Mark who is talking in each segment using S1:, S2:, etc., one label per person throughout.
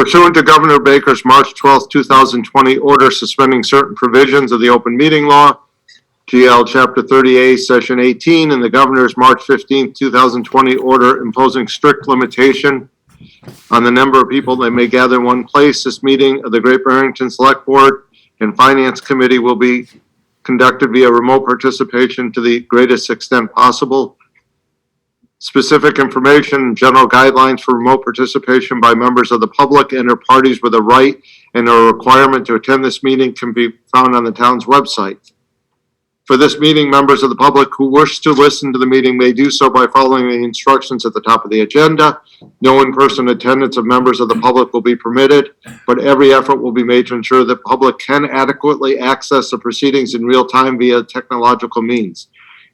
S1: Pursuant to Governor Baker's March 12, 2020 order suspending certain provisions of the open meeting law, GL Chapter 30A, Session 18, and the Governor's March 15, 2020 order imposing strict limitation on the number of people that may gather in one place, this meeting of the Great Barrington Select Board and Finance Committee will be conducted via remote participation to the greatest extent possible. Specific information and general guidelines for remote participation by members of the public and or parties with a right and a requirement to attend this meeting can be found on the town's website. For this meeting, members of the public who wish to listen to the meeting may do so by following the instructions at the top of the agenda. No in-person attendance of members of the public will be permitted, but every effort will be made to ensure that the public can adequately access the proceedings in real time via technological means.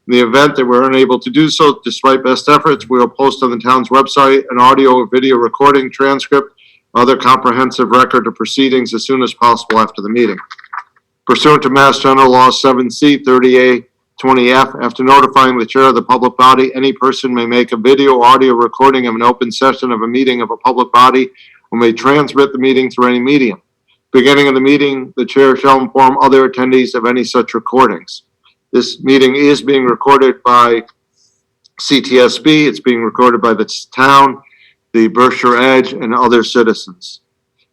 S1: In the event that we're unable to do so, despite best efforts, we will post on the town's website an audio or video recording, transcript, other comprehensive record of proceedings as soon as possible after the meeting. Pursuant to Mass General Law 7C 30A 20F, after notifying the chair of the public body, any person may make a video or audio recording of an open session of a meeting of a public body or may transmit the meeting through any medium. Beginning of the meeting, the chair shall inform other attendees of any such recordings. This meeting is being recorded by CTSB. It's being recorded by the town, the Berkshire Edge, and other citizens.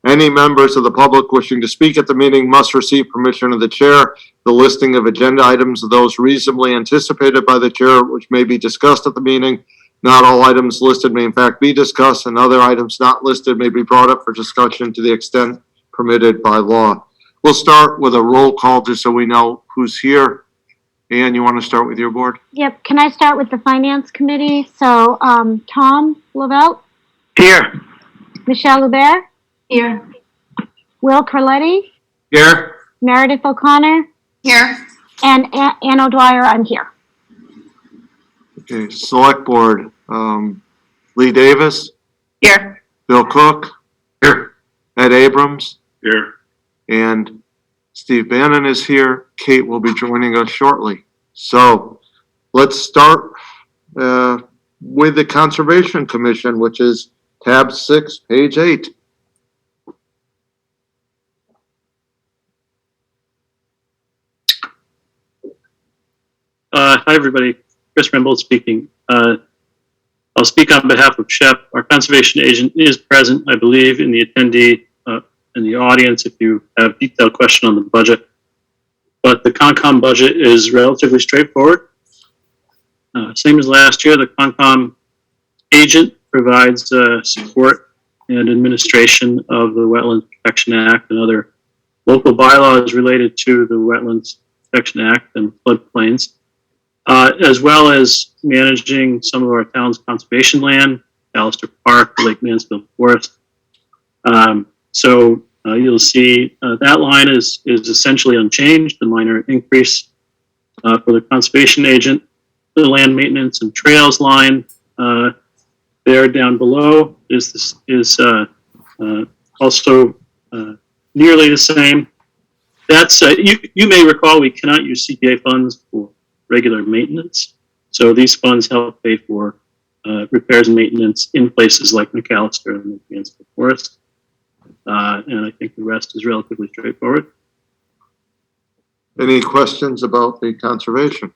S1: Any members of the public wishing to speak at the meeting must receive permission of the chair. The listing of agenda items of those reasonably anticipated by the chair, which may be discussed at the meeting. Not all items listed may in fact be discussed, and other items not listed may be brought up for discussion to the extent permitted by law. We'll start with a roll call just so we know who's here. Ann, you want to start with your board?
S2: Yep. Can I start with the Finance Committee? So, Tom Lavelle?
S3: Here.
S2: Michelle Hubert?
S4: Here.
S2: Will Carletti?
S3: Here.
S2: Meredith O'Connor?
S4: Here.
S2: And Ann O'Dwyer, I'm here.
S1: Okay, Select Board, Lee Davis?
S4: Here.
S1: Bill Cook?
S3: Here.
S1: Ed Abrams?
S3: Here.
S1: And Steve Bannon is here. Kate will be joining us shortly. So let's start with the Conservation Commission, which is tab 6, page 8.
S5: Hi, everybody. Chris Rimbold speaking. I'll speak on behalf of Shep. Our conservation agent is present, I believe, in the attendee in the audience if you have a detailed question on the budget. But the CONCOM budget is relatively straightforward. Same as last year, the CONCOM agent provides support and administration of the Wetlands Protection Act and other local bylaws related to the Wetlands Protection Act and floodplains, as well as managing some of our town's conservation land, Allister Park, Lake Mansfield Forest. So you'll see that line is essentially unchanged, a minor increase for the conservation agent. The land maintenance and trails line there down below is also nearly the same. That's you may recall we cannot use CPA funds for regular maintenance, so these funds help pay for repairs and maintenance in places like McAllister and Mansfield Forest. And I think the rest is relatively straightforward.
S1: Any questions about the conservation?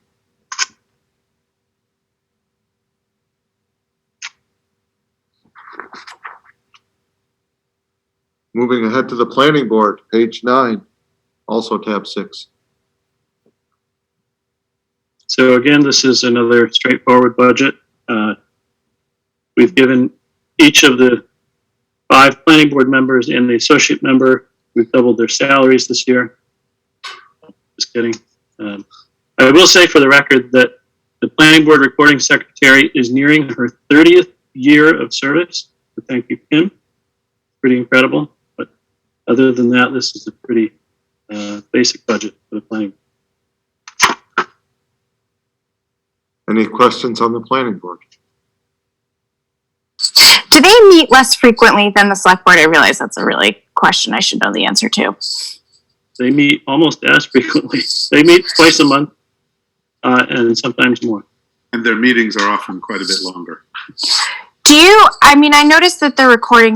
S1: Moving ahead to the Planning Board, page 9, also tab 6.
S5: So again, this is another straightforward budget. We've given each of the 5 planning board members and the associate member, we've doubled their salaries this year. Just kidding. I will say for the record that the planning board recording secretary is nearing her 30th year of service. So thank you, Kim. Pretty incredible. But other than that, this is a pretty basic budget for the planning.
S1: Any questions on the Planning Board?
S4: Do they meet less frequently than the select board? I realize that's a really question I should know the answer to.
S5: They meet almost as frequently. They meet twice a month and sometimes more.
S6: And their meetings are often quite a bit longer.
S4: Do you, I mean, I noticed that the recording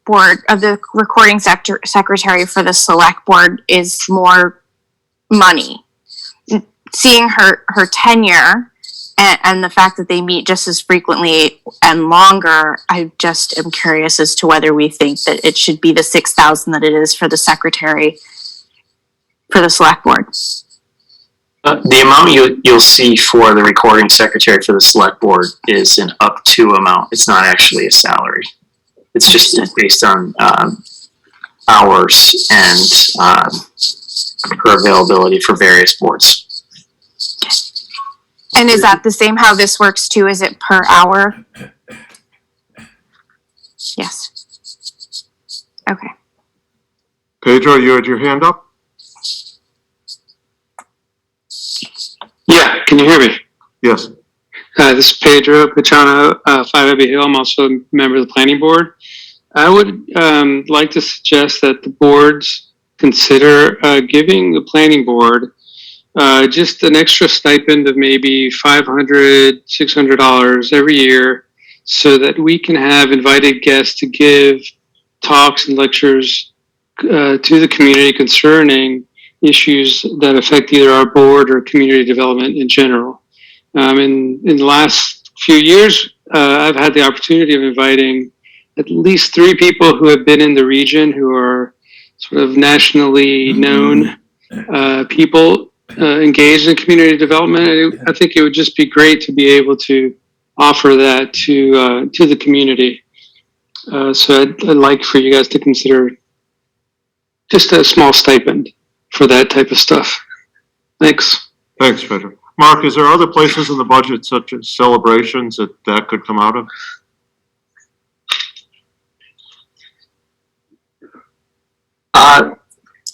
S4: board, of the recording secretary for the select board is more money. Seeing her tenure and the fact that they meet just as frequently and longer, I just am curious as to whether we think that it should be the 6,000 that it is for the secretary for the select board.
S6: The amount you'll see for the recording secretary for the select board is an up to amount. It's not actually a salary. It's just based on hours and her availability for various boards.
S4: And is that the same how this works too? Is it per hour? Yes. Okay.
S1: Pedro, you had your hand up?
S7: Yeah, can you hear me?
S1: Yes.
S7: This is Pedro Pachano, 5 Abbey Hill. I'm also a member of the planning board. I would like to suggest that the boards consider giving the planning board just an extra stipend of maybe $500, $600 every year so that we can have invited guests to give talks and lectures to the community concerning issues that affect either our board or community development in general. In the last few years, I've had the opportunity of inviting at least 3 people who have been in the region who are sort of nationally known people engaged in community development. I think it would just be great to be able to offer that to the community. So I'd like for you guys to consider just a small stipend for that type of stuff. Thanks.
S1: Thanks, Pedro. Mark, is there other places in the budget, such as celebrations, that could come out of?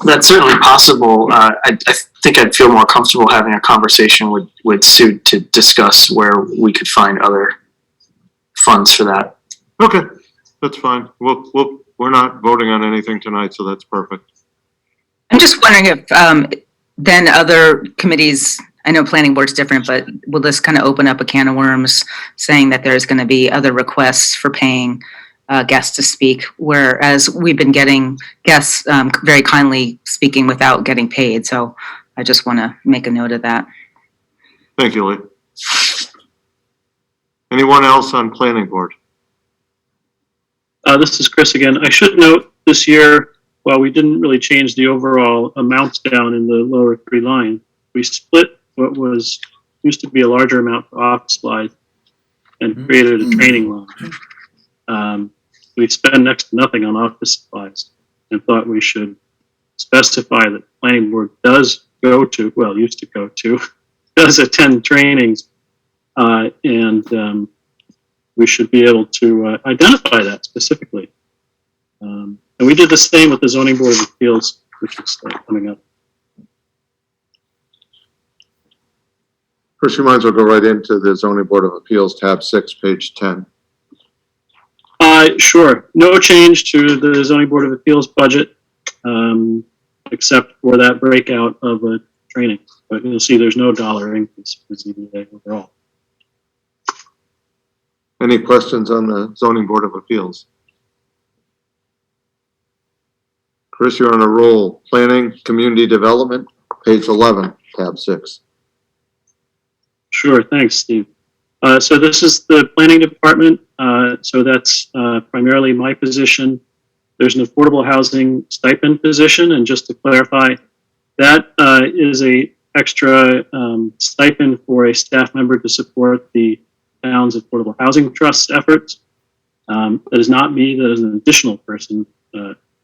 S6: That's certainly possible. I think I'd feel more comfortable having a conversation with Sue to discuss where we could find other funds for that.
S1: Okay, that's fine. We're not voting on anything tonight, so that's perfect.
S8: I'm just wondering if then other committees, I know planning board's different, but will this kind of open up a can of worms saying that there's going to be other requests for paying guests to speak, whereas we've been getting guests very kindly speaking without getting paid. So I just want to make a note of that.
S1: Thank you, Lee. Anyone else on planning board?
S5: This is Chris again. I should note this year, while we didn't really change the overall amounts down in the lower 3 line, we split what used to be a larger amount for office supplies and created a training line. We spend next to nothing on office supplies and thought we should specify that the planning board does used to go to, does attend trainings, and we should be able to identify that specifically. And we did the same with the Zoning Board of Appeals, which is coming up.
S1: Chris, you might as well go right into the Zoning Board of Appeals, tab 6, page 10.
S5: Sure. No change to the Zoning Board of Appeals budget, except for that breakout of a training. But you'll see there's no dollar increase for ZBA overall.
S1: Any questions on the Zoning Board of Appeals? Chris, you're on a roll. Planning, Community Development, page 11, tab 6.
S5: Sure. Thanks, Steve. So this is the planning department. So that's primarily my position. There's an affordable housing stipend position. And just to clarify, that is a extra stipend for a staff member to support the town's affordable housing trust efforts. That is not me. That is an additional person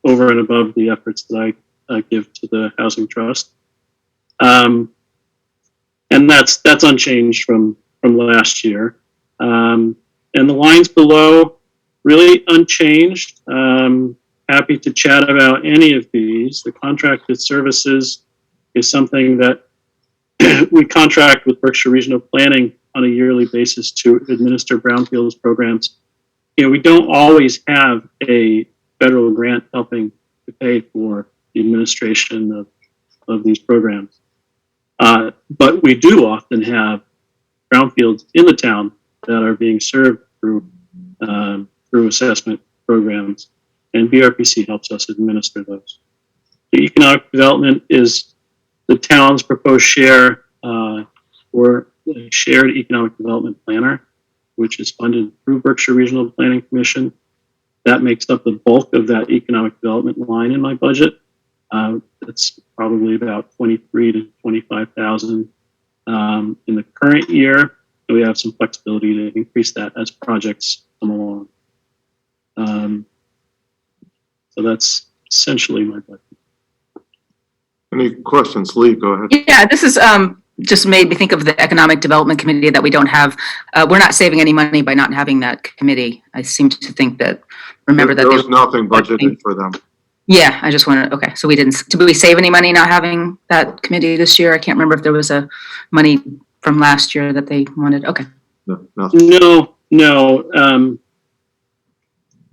S5: over and above the efforts that I give to the housing trust. And that's unchanged from last year. And the lines below, really unchanged. Happy to chat about any of these. The contracted services is something that we contract with Berkshire Regional Planning on a yearly basis to administer brownfields programs. We don't always have a federal grant helping to pay for the administration of these programs. But we do often have brownfields in the town that are being served through assessment programs. and BRPC helps us administer those. The economic development is the town's proposed share for a shared economic development planner, which is funded through Berkshire Regional Planning Commission. That makes up the bulk of that economic development line in my budget. It's probably about 23 to 25,000 in the current year. We have some flexibility to increase that as projects come along. So that's essentially my budget.
S1: Any questions? Lee, go ahead.
S8: Yeah, this is just made me think of the Economic Development Committee that we don't have. We're not saving any money by not having that committee. I seem to think that, remember that.
S1: There was nothing budgeted for them.
S8: Yeah, I just wanted, okay, so did we save any money not having that committee this year? I can't remember if there was a money from last year that they wanted, okay.
S1: No, nothing.
S5: No.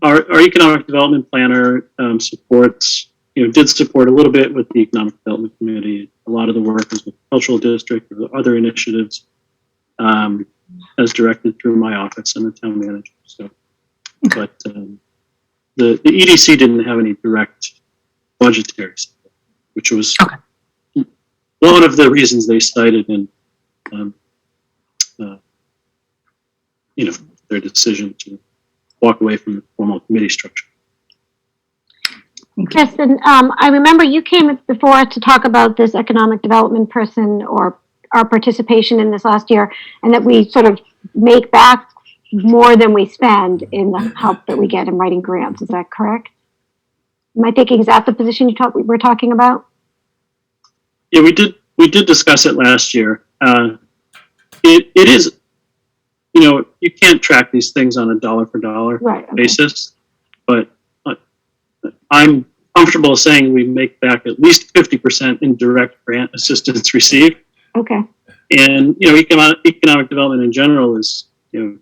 S5: Our economic development planner supports, did support a little bit with the economic development committee. A lot of the work is with the cultural district or other initiatives as directed through my office and the town manager. So, but the EDC didn't have any direct budgetary support, which was one of the reasons they cited in their decision to walk away from the formal committee structure.
S2: Yes, and I remember you came before to talk about this economic development person or our participation in this last year, and that we sort of make back more than we spend in the help that we get in writing grants. Is that correct? Am I thinking, is that the position we're talking about?
S5: Yeah, we did discuss it last year. It is, you can't track these things on a dollar for dollar basis, but I'm comfortable saying we make back at least 50% in direct grant assistance received.
S2: Okay.
S5: And, economic development in general is, a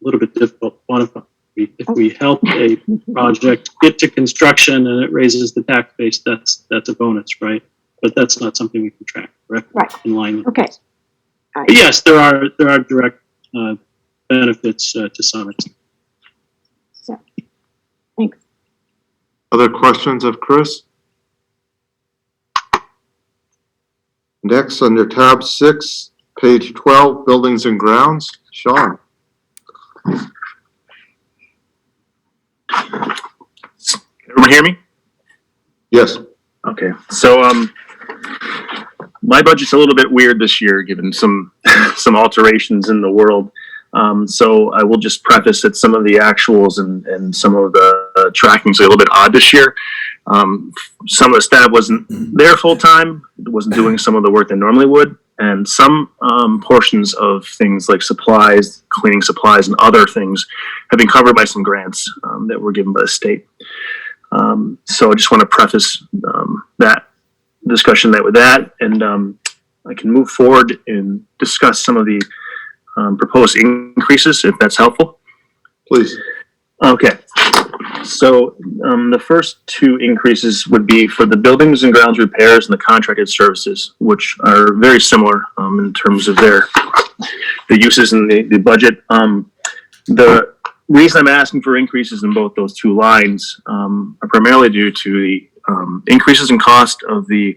S5: little bit difficult to quantify. If we help a project get to construction and it raises the tax base, that's a bonus, right? But that's not something we can track directly in line with.
S2: Okay.
S5: But yes, there are direct benefits to some extent.
S2: So, thanks.
S1: Other questions of Chris? Next, under tab 6, page 12, buildings and grounds, Sean.
S9: Everyone hear me?
S1: Yes.
S9: Okay, so my budget's a little bit weird this year, given some alterations in the world. So I will just preface that some of the actuals and some of the trackings are a little bit odd this year. Some of the staff wasn't there full time, wasn't doing some of the work they normally would, and some portions of things like supplies, cleaning supplies, and other things have been covered by some grants that were given by the state. So I just want to preface that discussion with that, and I can move forward and discuss some of the proposed increases, if that's helpful.
S1: Please.
S9: Okay. So the first two increases would be for the buildings and grounds repairs and the contracted services, which are very similar in terms of the uses in the budget. The reason I'm asking for increases in both those two lines are primarily due to the increases in cost of the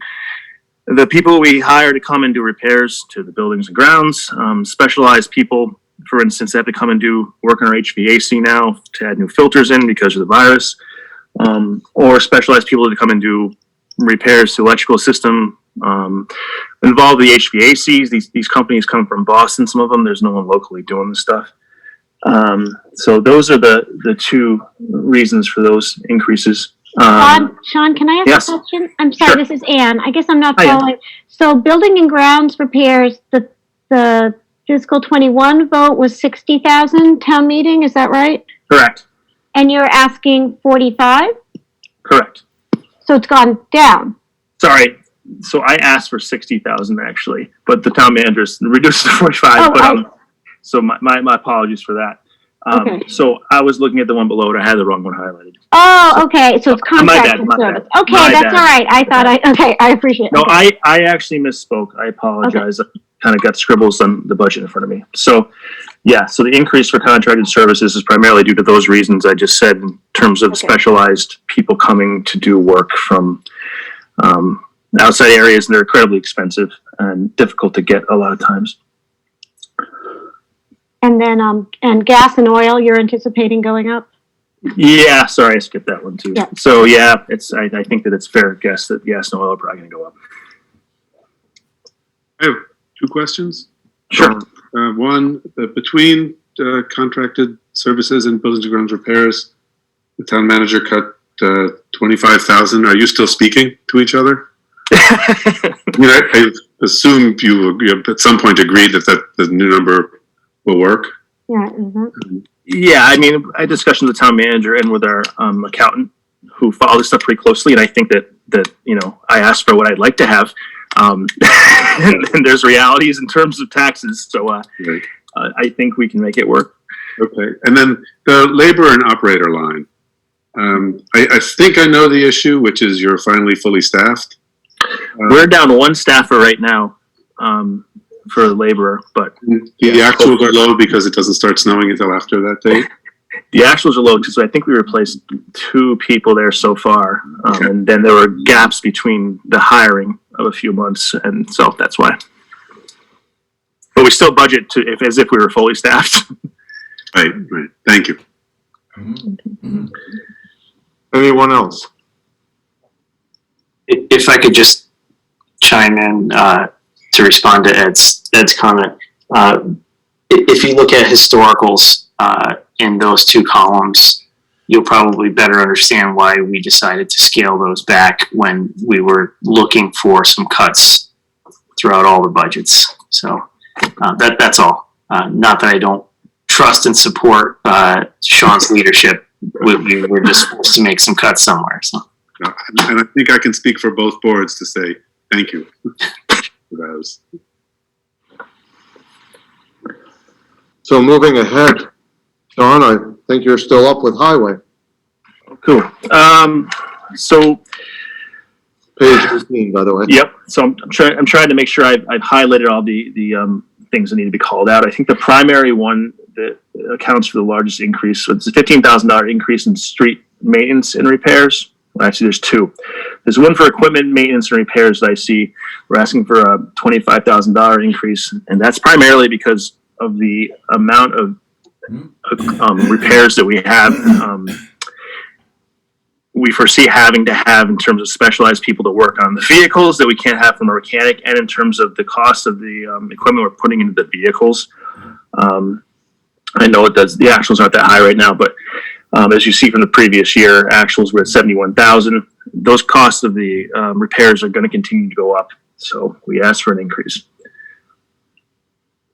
S9: people we hire to come and do repairs to the buildings and grounds. Specialized people, for instance, have to come and do work on our HVAC now to add new filters in because of the virus, or specialized people to come and do repairs to electrical system, involve the HVACs. These companies come from Boston, some of them. There's no one locally doing this stuff. So those are the two reasons for those increases.
S2: Sean, can I ask a question? I'm sorry,
S9: Sure.
S2: This is Ann. I guess I'm not
S9: Hi, Ann.
S2: following. So building and grounds repairs, the fiscal 21 vote was 60,000 town meeting, is that right?
S9: Correct.
S2: And you're asking 45?
S9: Correct.
S2: So it's gone down.
S9: Sorry. So I asked for 60,000 actually, but the town manager reduced it to 45.
S2: Oh,
S9: But so my apologies for that.
S2: Okay.
S9: So I was looking at the one below it. I had the wrong one highlighted.
S2: Oh, okay, so it's
S9: My bad,
S2: contracted
S9: my bad.
S2: service. Okay,
S9: My
S2: that's
S9: bad.
S2: all right. I thought okay, I appreciate it.
S9: No,
S2: Okay.
S9: I actually misspoke. I apologize. kind of got scribbles on the budget in front of me. So, yeah, so the increase for contracted services is primarily due to those reasons I just said in terms of specialized people coming to do work from outside areas, and they're incredibly expensive and difficult to get a lot of times.
S2: And then, and gas and oil, you're anticipating going up?
S9: Yeah, sorry, I skipped that one too.
S2: Yeah.
S9: So yeah, I think that it's fair to guess that gas and oil are probably going to go up.
S10: I have two questions.
S9: Sure.
S10: One, between contracted services and buildings and grounds repairs, the town manager cut 25,000. Are you still speaking to each other? I mean, I assume you at some point agreed that the new number will work.
S2: Yeah, mm-hmm.
S9: Yeah, I mean, I had discussions with the town manager and with our accountant who follow this stuff pretty closely, and I think that I asked for what I'd like to have, and there's realities in terms of taxes, so
S10: Right.
S9: I think we can make it work.
S10: Okay, and then the labor and operator line. I think I know the issue, which is you're finally fully staffed.
S9: We're down one staffer right now for the laborer, but
S10: The actuals are low because it doesn't start snowing until after that date.
S9: the actuals are low too. So I think we replaced 2 people there so far,
S10: Okay.
S9: and then there were gaps between the hiring of a few months, and so that's why. But we still budget as if we were fully staffed.
S10: Right. Thank you.
S1: Anyone else?
S6: If I could just chime in to respond to Ed's comment. If you look at historicals in those 2 columns, you'll probably better understand why we decided to scale those back when we were looking for some cuts throughout all the budgets. So that's all. Not that I don't trust and support Sean's leadership. We were just forced to make some cuts somewhere. So.
S10: And I think I can speak for both boards to say thank you for those.
S1: So moving ahead, Sean, I think you're still up with highway,
S9: Cool. So
S1: page 15, by the way.
S9: yep. So I'm trying to make sure I've highlighted all the things that need to be called out. I think the primary one that accounts for the largest increase, so it's a $15,000 increase in street maintenance and repairs. Well, actually, there's 2. There's one for equipment maintenance and repairs that I see. We're asking for a $25,000 increase, and that's primarily because of the amount of repairs that we have. We foresee having to have in terms of specialized people to work on the vehicles that we can't have from a mechanic, and in terms of the cost of the equipment we're putting into the vehicles. I know the actuals aren't that high right now, but as you see from the previous year, actuals were at 71,000. Those costs of the repairs are going to continue to go up, so we asked for an increase.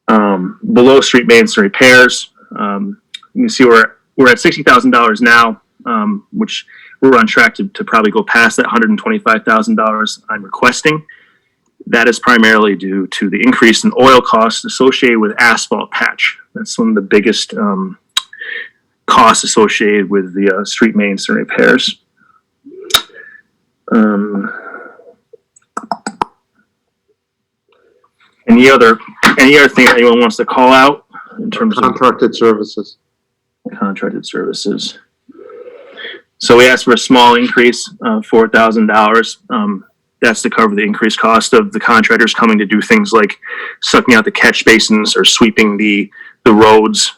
S9: Below street maintenance and repairs, you can see we're at $60,000 now, which we're on track to probably go past that $125,000 I'm requesting. That is primarily due to the increase in oil costs associated with asphalt patch. That's one of the biggest costs associated with the street maintenance and repairs. Any other thing that anyone wants to call out in terms of
S1: Contracted services.
S9: contracted services? So we asked for a small increase of $4,000. That's to cover the increased cost of the contractors coming to do things like sucking out the catch basins or sweeping the roads.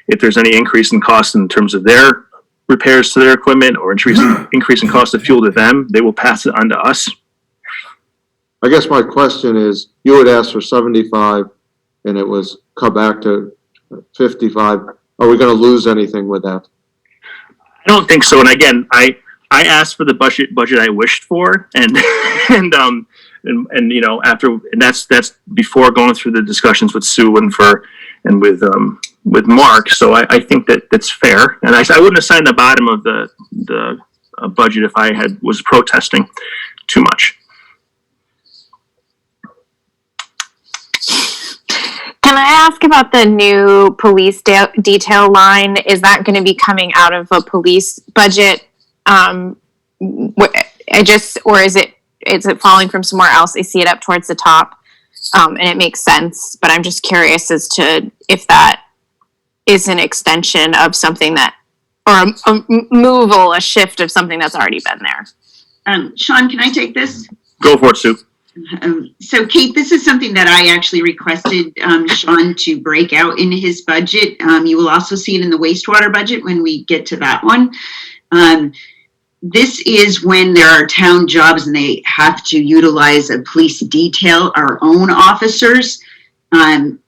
S9: If there's any increase in cost in terms of their repairs to their equipment or increase in cost of fuel to them, they will pass it on to us.
S1: I guess my question is, you had asked for 75 and it was cut back to 55. Are we going to lose anything with that?
S9: I don't think so. And again, I asked for the budget I wished for, and you know, after, and that's before going through the discussions with Sue and with Mark. So I think that's fair. And I wouldn't have signed the bottom of the budget if I was protesting too much.
S4: Can I ask about the new police detail line? Is that going to be coming out of a police budget? Or is it falling from somewhere else? I see it up towards the top. and it makes sense, but I'm just curious as to if that is an extension of something that, or a shift of something that's already been there.
S11: Sean, can I take this?
S9: Go for it, Sue.
S11: So Kate, this is something that I actually requested Sean to break out in his budget. You will also see it in the wastewater budget when we get to that one. This is when there are town jobs and they have to utilize a police detail, our own officers.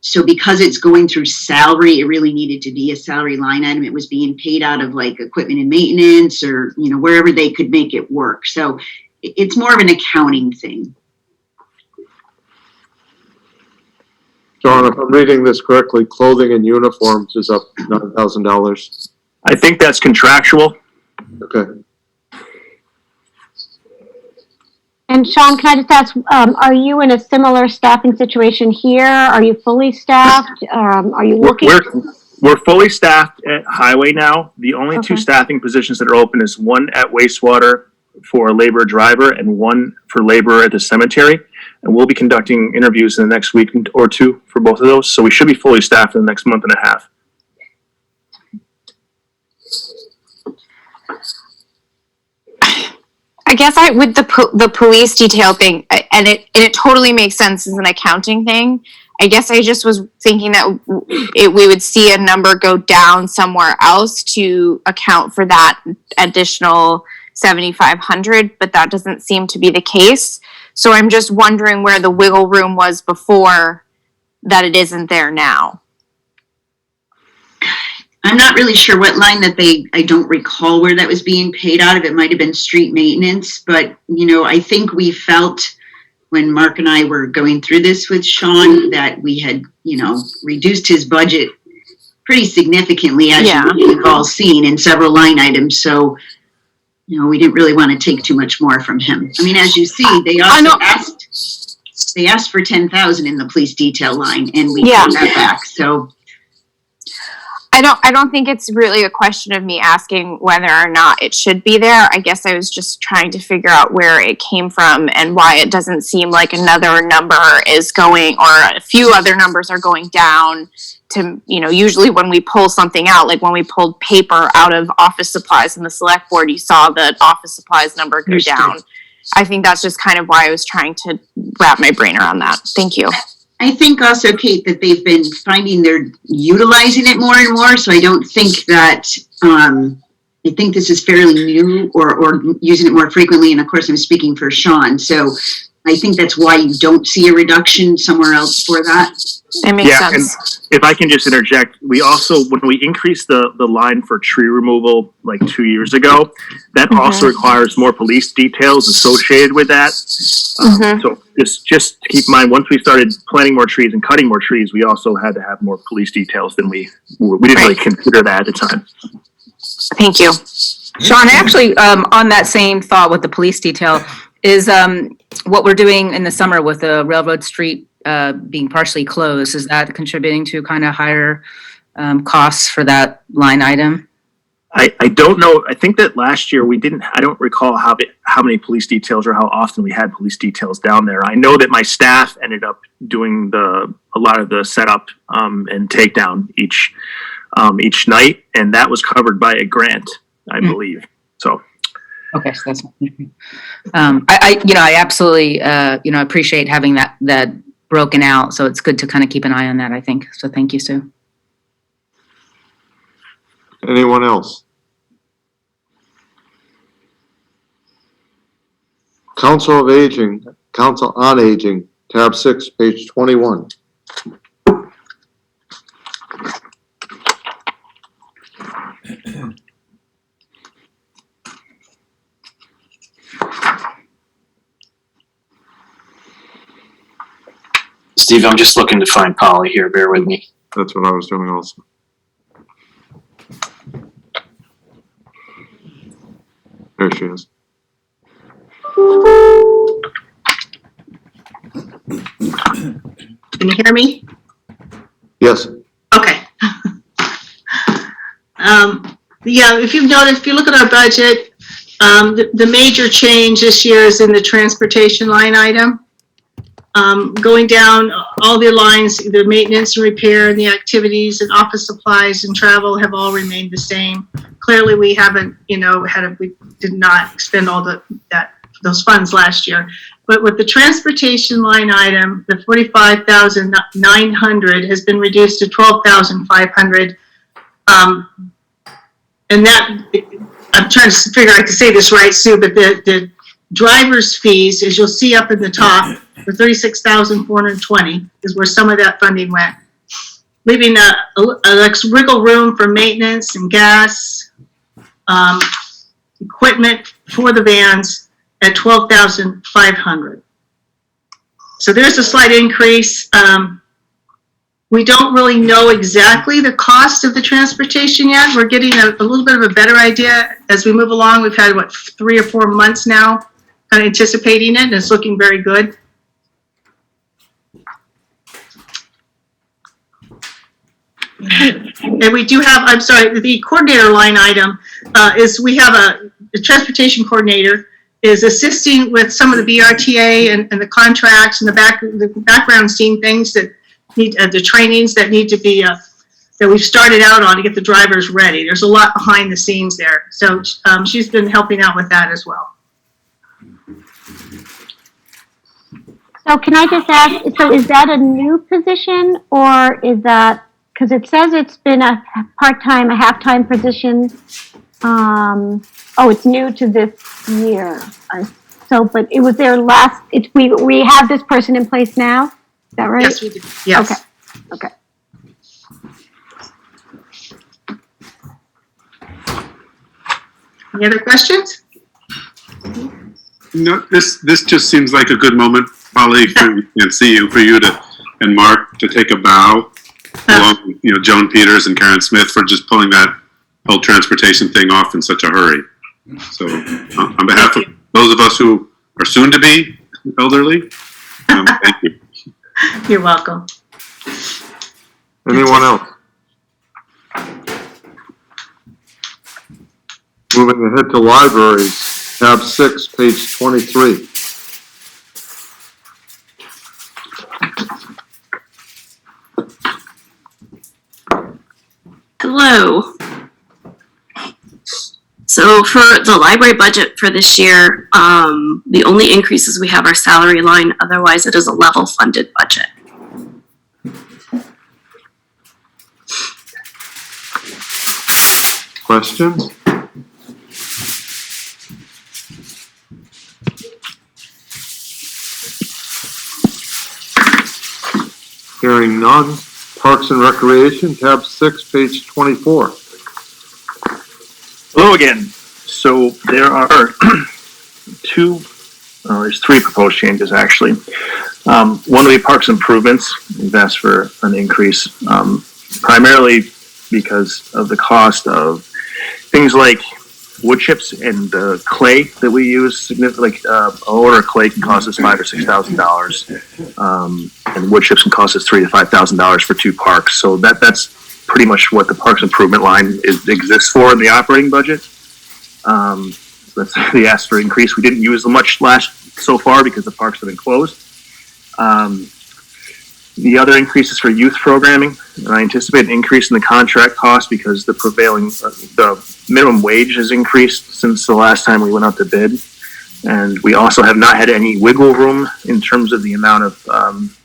S11: So because it's going through salary, it really needed to be a salary line item. It was being paid out of like equipment and maintenance or, wherever they could make it work. So it's more of an accounting thing.
S1: John, if I'm reading this correctly, clothing and uniforms is up $9,000.
S9: I think that's contractual.
S1: Okay.
S2: And Sean, can I just ask, are you in a similar staffing situation here? Are you fully staffed? Are you looking?
S9: We're fully staffed at Highway now. The only two staffing positions that are open is one at wastewater for a labor driver and one for labor at the cemetery. And we'll be conducting interviews in the next week or two for both of those. So we should be fully staffed in the next month and a half.
S4: I guess with the police detail thing, and it totally makes sense as an accounting thing. I guess I just was thinking that we would see a number go down somewhere else to account for that additional 7,500, but that doesn't seem to be the case. So I'm just wondering where the wiggle room was before that it isn't there now.
S11: I'm not really sure what line that I don't recall where that was being paid out of. It might have been street maintenance, but, I think we felt when Mark and I were going through this with Sean that we had, reduced his budget pretty significantly, as you've all seen in several line items. So, we didn't really want to take too much more from him. I mean, as you see, they also asked for 10,000 in the police detail line, and we got that back. So
S4: I don't think it's really a question of me asking whether or not it should be there. I guess I was just trying to figure out where it came from and why it doesn't seem like another number is going, or a few other numbers are going down to, usually when we pull something out, like when we pulled paper out of office supplies in the select board, you saw the office supplies number go down. I think that's just kind of why I was trying to wrap my brain around that. Thank you.
S11: I think also, Kate, that they've been finding they're utilizing it more and more. So I don't think that, I think this is fairly new or using it more frequently. And of course, I'm speaking for Sean. So I think that's why you don't see a reduction somewhere else for that.
S4: That makes sense.
S9: And if I can just interject, we also, when we increased the line for tree removal like 2 years ago, that also requires more police details associated with that. So just to keep in mind, once we started planting more trees and cutting more trees, we also had to have more police details than we didn't really consider that at the time.
S4: Thank you.
S8: Sean, actually, on that same thought with the police detail is what we're doing in the summer with the Railroad Street being partially closed. Is that contributing to kind of higher costs for that line item?
S9: I don't know. I think that last year I don't recall how many police details or how often we had police details down there. I know that my staff ended up doing a lot of the setup and takedown each night, and that was covered by a grant, I believe. So.
S8: Okay, so that's. I absolutely appreciate having that broken out. So it's good to kind of keep an eye on that, I think. So thank you, Sue.
S1: Anyone else? Council on Aging, tab 6, page 21.
S6: Steve, I'm just looking to find Polly here. Bear with me.
S1: That's what I was doing also. There she is.
S12: Can you hear me?
S1: Yes.
S12: Okay. Yeah, if you've noticed, if you look at our budget, the major change this year is in the transportation line item. going down all the lines, the maintenance and repair and the activities and office supplies and travel have all remained the same. Clearly, we haven't, we did not expend all those funds last year. But with the transportation line item, the 45,900 has been reduced to 12,500. And that, I'm trying to figure out, I can say this right, Sue, but the driver's fees, as you'll see up in the top, for 36,420 is where some of that funding went. Leaving a wiggle room for maintenance and gas, equipment for the vans at 12,500. So there's a slight increase. We don't really know exactly the cost of the transportation yet. We're getting a little bit of a better idea as we move along. We've had, 3 or 4 months now kind of anticipating it, and it's looking very good. And we do have, I'm sorry, the coordinator line item is we have a transportation coordinator is assisting with some of the BRTA and the contracts and the background scene things that need, the trainings that need to be, that we've started out on to get the drivers ready. There's a lot behind the scenes there. So she's been helping out with that as well.
S2: So can I just ask, so is that a new position or is that, because it says it's been a part-time, a half-time position. It's new to this year. But it was there last, we have this person in place now? Is that right?
S12: Yes, we do. Yes.
S2: Okay.
S12: Any other questions?
S10: No, this just seems like a good moment, Polly, and see you, for you and Mark to take a bow, along with, Joan Peters and Karen Smith for just pulling that whole transportation thing off in such a hurry. So on behalf of those of us who are soon to be elderly, thank you.
S12: You're welcome.
S1: Anyone else? Moving ahead to libraries, tab 6, page 23.
S13: Hello. So for the library budget for this year, the only increases we have are salary line. Otherwise, it is a level funded budget.
S1: Questions? Hearing none. Parks and Recreation, tab 6, page 24.
S9: Hello again. So there are there's 3 proposed changes actually. One will be parks improvements. We've asked for an increase, primarily because of the cost of things like wood chips and clay that we use. Like a order of clay can cost us $5,000 or $6,000, and wood chips can cost us $3,000 to $5,000 for 2 parks. So that's pretty much what the parks improvement line exists for in the operating budget. That's the asked for increase. We didn't use much so far because the parks have been closed. The other increase is for youth programming. I anticipate an increase in the contract cost because the minimum wage has increased since the last time we went out to bid. And we also have not had any wiggle room in terms of the amount of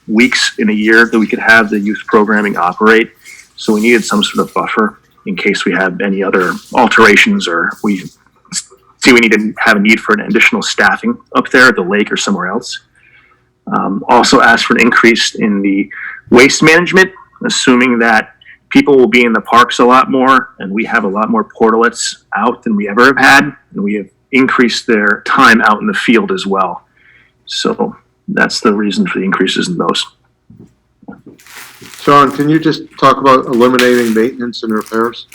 S9: weeks in a year that we could have the youth programming operate. So we needed some sort of buffer in case we have any other alterations or we see we need to have a need for an additional staffing up there at the lake or somewhere else. Also asked for an increase in the waste management, assuming that people will be in the parks a lot more and we have a lot more portalets out than we ever have had, and we have increased their time out in the field as well. So that's the reason for the increases in those.
S1: Sean, can you just talk about eliminating maintenance and repairs?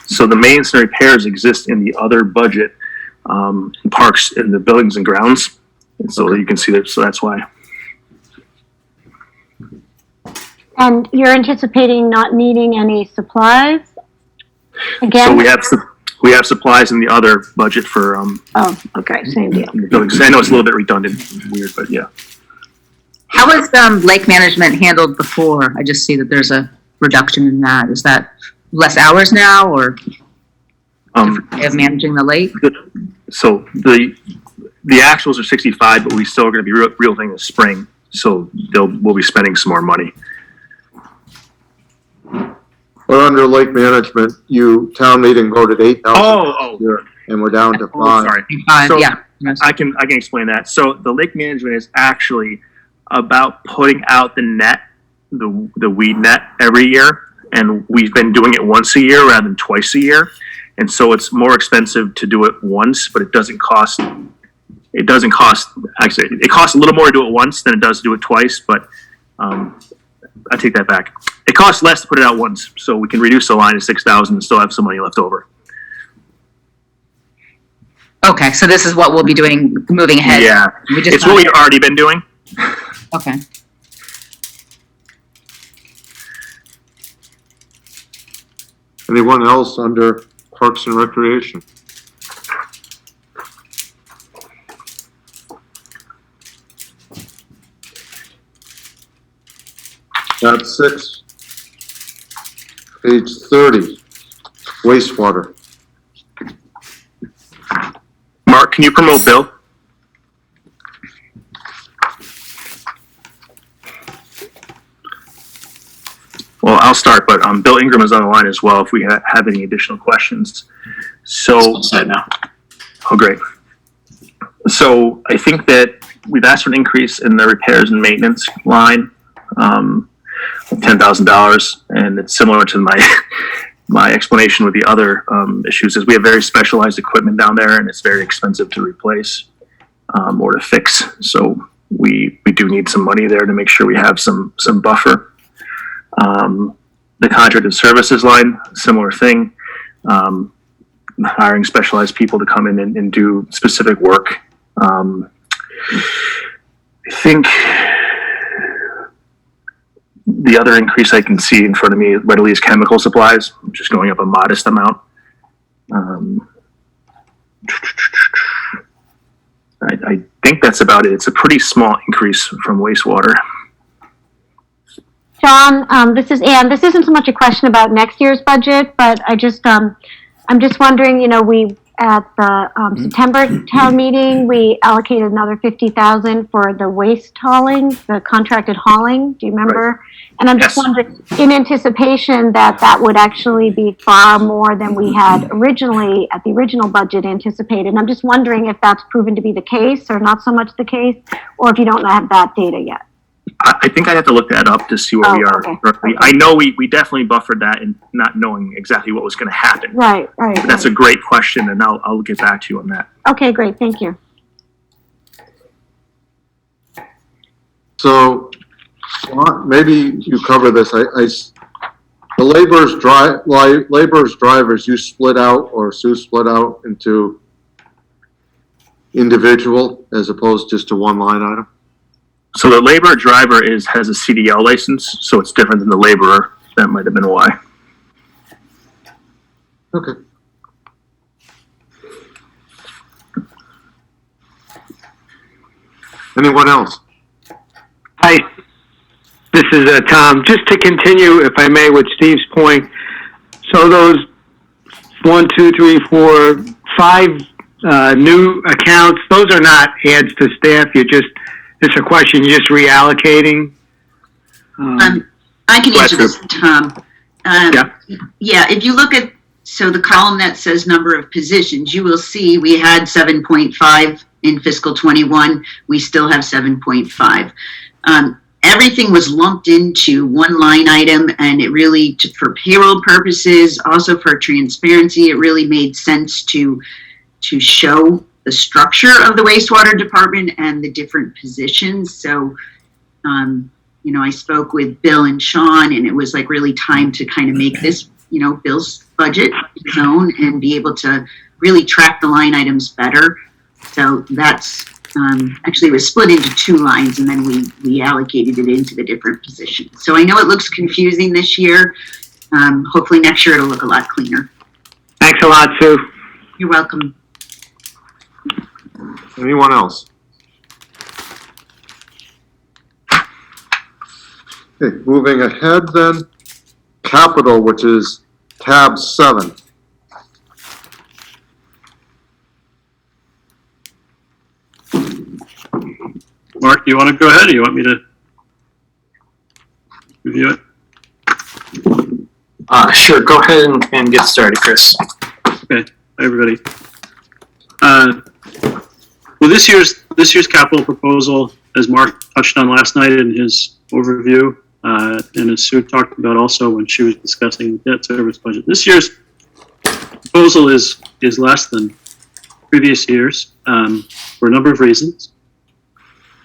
S9: So the maintenance and repairs exist in the other budget, parks in the buildings and grounds. And so you can see that, so that's why.
S2: And you're anticipating not needing any supplies? Again?
S9: So we have supplies in the other budget for
S2: okay, same deal.
S9: the buildings. I know it's a little bit redundant, weird, but yeah.
S8: How was lake management handled before? I just see that there's a reduction in that. Is that less hours now, or way of managing the lake?
S9: So the actuals are 65, but we still are going to be real thing this spring. So we'll be spending some more money.
S1: But under lake management, town meeting voted 8,000.
S9: Oh.
S1: And we're down to 5.
S9: Sorry. So I can explain that. So the lake management is actually about putting out the net, the weed net every year, and we've been doing it once a year rather than twice a year, and so it's more expensive to do it once, but it doesn't cost. Actually, it costs a little more to do it once than it does to do it twice, but I take that back. It costs less to put it out once, so we can reduce the line to 6,000 and still have some money left over.
S8: Okay, so this is what we'll be doing moving ahead.
S9: Yeah, it's what we've already been doing.
S8: Okay.
S1: Anyone else under Parks and Recreation? Tab 6, page 30, wastewater.
S9: Mark, can you promote Bill? Well, I'll start, but Bill Ingram is on the line as well if we have any additional questions. So,
S6: now.
S9: Oh, great. So I think that we've asked for an increase in the repairs and maintenance line, of $10,000, and it's similar to my explanation with the other issues. Is we have very specialized equipment down there, and it's very expensive to replace or to fix. So we do need some money there to make sure we have some buffer. The contracted services line, similar thing. Hiring specialized people to come in and do specific work. I think the other increase I can see in front of me readily is chemical supplies, which is going up a modest amount. I think that's about it. It's a pretty small increase from wastewater.
S2: John, this is Ann. This isn't so much a question about next year's budget, but I'm just wondering, we at the September town meeting, we allocated another $50,000 for the waste hauling, the contracted hauling. Do you remember? Right. And I'm just wondering, in anticipation that would actually be far more than we had originally at the original budget anticipated. And I'm just wondering if that's proven to be the case or not so much the case, or if you don't have that data yet.
S9: I think I'd have to look that up to see where we are. Okay. I know we definitely buffered that and not knowing exactly what was going to happen.
S2: Right.
S9: But that's a great question, and I'll get back to you on that.
S2: Okay, great. Thank you.
S1: So maybe you cover this. The laborers drivers, you split out, or Sue split out into individual as opposed just to one line item?
S9: So the laborer driver has a CDL license, so it's different than the laborer. That might have been why.
S1: Okay. Anyone else?
S3: Hi, this is Tom. Just to continue, if I may, with Steve's point. So those 1, 2, 3, 4, 5 new accounts, those are not adds to staff. It's a question you're just reallocating.
S11: I can answer this, Tom. Yeah, if you look at, the column that says number of positions, you will see we had 7.5 in fiscal 21. We still have 7.5. Everything was lumped into one line item, and it really, for payroll purposes, also for transparency, it really made sense to show the structure of the wastewater department and the different positions. So, I spoke with Bill and Sean, and it was like really time to kind of make this, Bill's budget his own and be able to really track the line items better. So that's actually it was split into 2 lines, and then we allocated it into the different positions. So I know it looks confusing this year. Hopefully next year it'll look a lot cleaner.
S3: Thanks a lot, Sue.
S11: You're welcome.
S1: Anyone else? Okay, moving ahead then, capital, which is tab 7.
S5: Mark, do you want to go ahead, or you want me to review it?
S6: Sure, go ahead and get started, Chris.
S5: Okay, hi, everybody. Well, this year's capital proposal, as Mark touched on last night in his overview, and as Sue talked about also when she was discussing the debt service budget, this year's proposal is less than previous years for a number of reasons.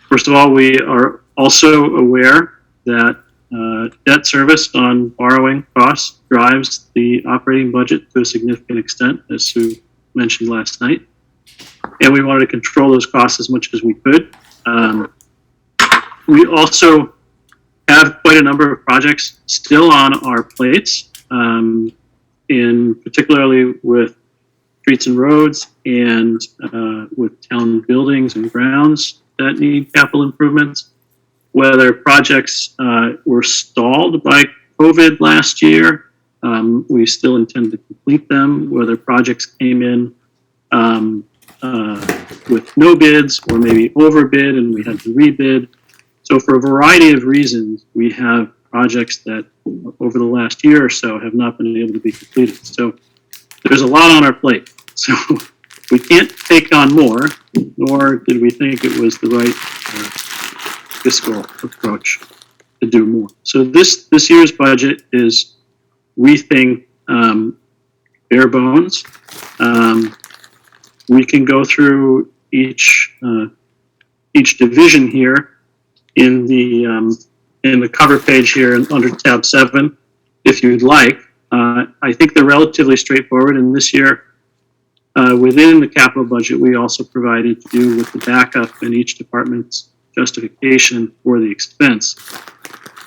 S5: First of all, we are also aware that debt service on borrowing costs drives the operating budget to a significant extent, as Sue mentioned last night. And we wanted to control those costs as much as we could. We also have quite a number of projects still on our plates, in particularly with streets and roads and with town buildings and grounds that need capital improvements. Whether projects were stalled by COVID last year, we still intend to complete them. Whether projects came in with no bids or maybe overbid and we had to rebid. So for a variety of reasons, we have projects that over the last year or so have not been able to be completed. So there's a lot on our plate. So we can't take on more, nor did we think it was the right fiscal approach to do more. So this year's budget is, we think, bare bones. We can go through each division here in the cover page here under tab 7, if you'd like. I think they're relatively straightforward, and this year, within the capital budget, we also provided you with the backup in each department's justification for the expense.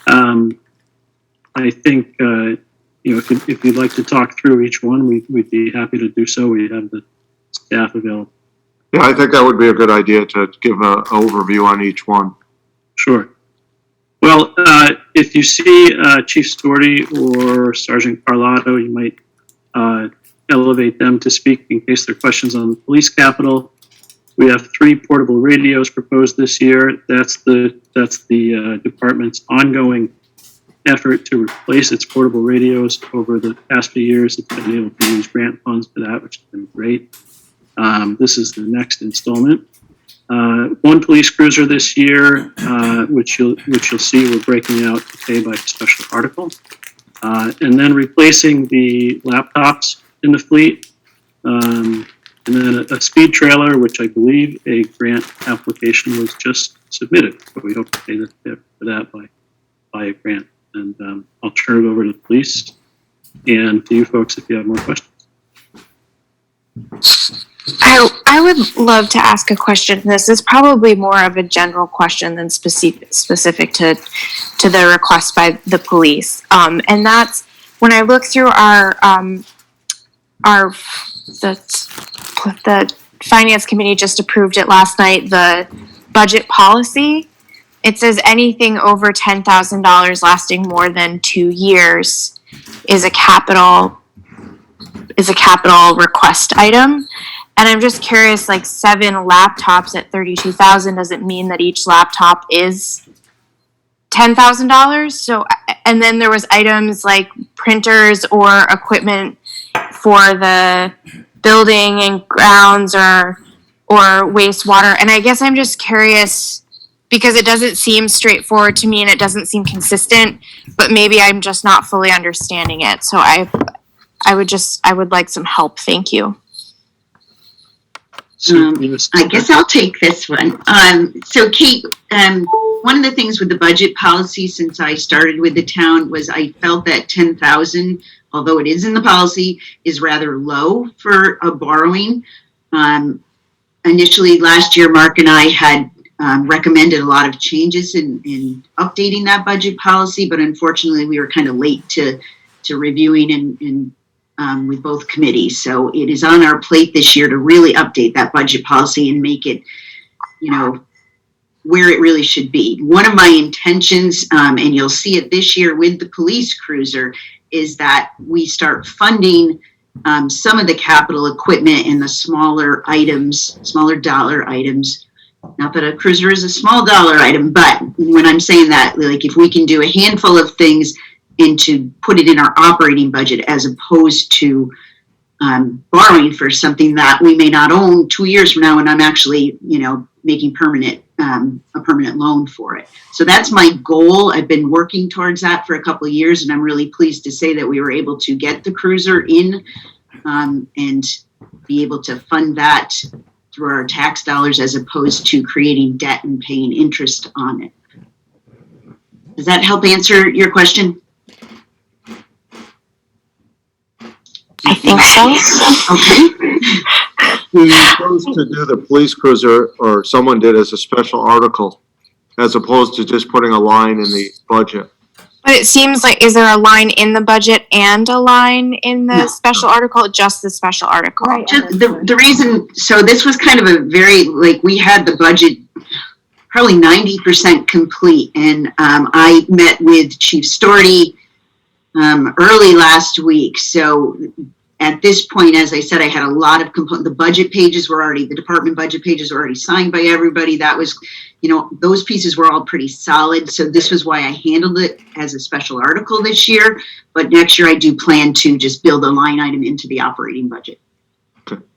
S5: I think, if you'd like to talk through each one, we'd be happy to do so. We have the staff available.
S1: Yeah, I think that would be a good idea to give an overview on each one.
S5: Sure. Well, if you see Chief Storty or Sergeant Carlotto, you might elevate them to speak in case there are questions on the police capital. We have 3 portable radios proposed this year. That's the department's ongoing effort to replace its portable radios. Over the past few years, it's been able to use grant funds for that, which has been great. This is the next installment. 1 police cruiser this year, which you'll see we're breaking out today by special article. And then replacing the laptops in the fleet. And then a speed trailer, which I believe a grant application was just submitted. But we hope to pay for that by a grant. And I'll turn it over to the police and to you folks if you have more questions.
S4: I would love to ask a question. This is probably more of a general question than specific to the request by the police. And that's when I look through the finance committee just approved it last night, the budget policy. It says anything over $10,000 lasting more than 2 years is a capital request item. And I'm just curious, like 7 laptops at $32,000 doesn't mean that each laptop is $10,000. So, and then there was items like printers or equipment for the building and grounds or wastewater. And I guess I'm just curious because it doesn't seem straightforward to me and it doesn't seem consistent, but maybe I'm just not fully understanding it. So I would like some help. Thank you.
S11: I guess I'll take this one. So Kate, one of the things with the budget policy since I started with the town was I felt that 10,000, although it is in the policy, is rather low for a borrowing. Initially last year, Mark and I had recommended a lot of changes in updating that budget policy, but unfortunately we were kind of late to reviewing and with both committees. So it is on our plate this year to really update that budget policy and make it, where it really should be. One of my intentions, and you'll see it this year with the police cruiser, is that we start funding some of the capital equipment and the smaller items, smaller dollar items. Not that a cruiser is a small dollar item, but when I'm saying that, like if we can do a handful of things and to put it in our operating budget as opposed to borrowing for something that we may not own 2 years from now, and I'm actually, making a permanent loan for it. So that's my goal. I've been working towards that for a couple of years, and I'm really pleased to say that we were able to get the cruiser in and be able to fund that through our tax dollars as opposed to creating debt and paying interest on it. Does that help answer your question?
S4: I think so.
S11: Okay.
S1: We chose to do the police cruiser, or someone did, as a special article, as opposed to just putting a line in the budget.
S4: But it seems like, is there a line in the budget and a line in the
S11: No.
S4: special article, just the special article?
S2: Right.
S11: Just the reason, so this was kind of a very, we had the budget probably 90% complete. And I met with Chief Storty early last week. So at this point, as I said, I had a lot of the budget pages were already, the department budget pages were already signed by everybody. That was, those pieces were all pretty solid. So this was why I handled it as a special article this year. But next year I do plan to just build a line item into the operating budget.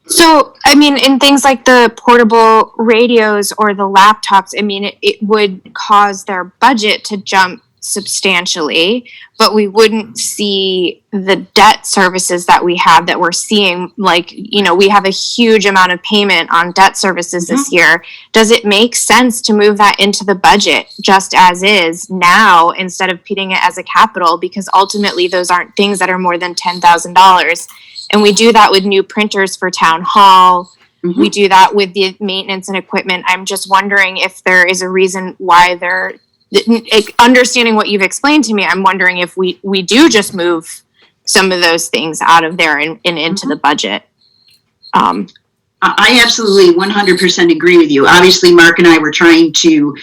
S4: So, in things like the portable radios or the laptops, it would cause their budget to jump substantially, but we wouldn't see the debt services that we have that we're seeing. We have a huge amount of payment on debt services this year. Does it make sense to move that into the budget just as is now instead of putting it as a capital? Because ultimately those aren't things that are more than $10,000. And we do that with new printers for town hall.
S11: Mm-hmm.
S4: We do that with the maintenance and equipment. I'm just wondering if there is a reason why they're understanding what you've explained to me. I'm wondering if we do just move some of those things out of there and into the budget.
S11: I absolutely 100% agree with you. Obviously, Mark and I were trying to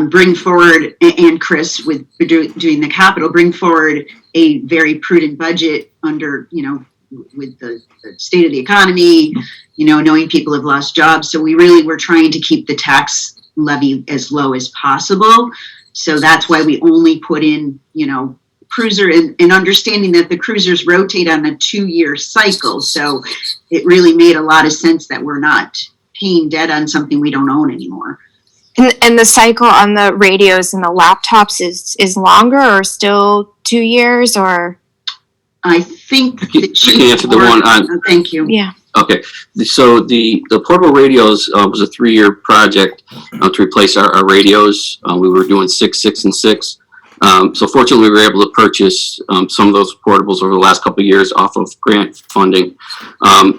S11: bring forward, and Chris with doing the capital, bring forward a very prudent budget under, with the state of the economy, knowing people have lost jobs. So we really were trying to keep the tax levy as low as possible. So that's why we only put in, cruiser, and understanding that the cruisers rotate on a 2-year cycle. So it really made a lot of sense that we're not paying debt on something we don't own anymore.
S4: And the cycle on the radios and the laptops is longer, or still 2 years, or?
S11: I think
S14: I can answer the one on.
S11: Thank you.
S4: Yeah.
S14: Okay, so the portable radios was a 3-year project to replace our radios. We were doing 6, 6, and 6. So fortunately, we were able to purchase some of those portables over the last couple of years off of grant funding.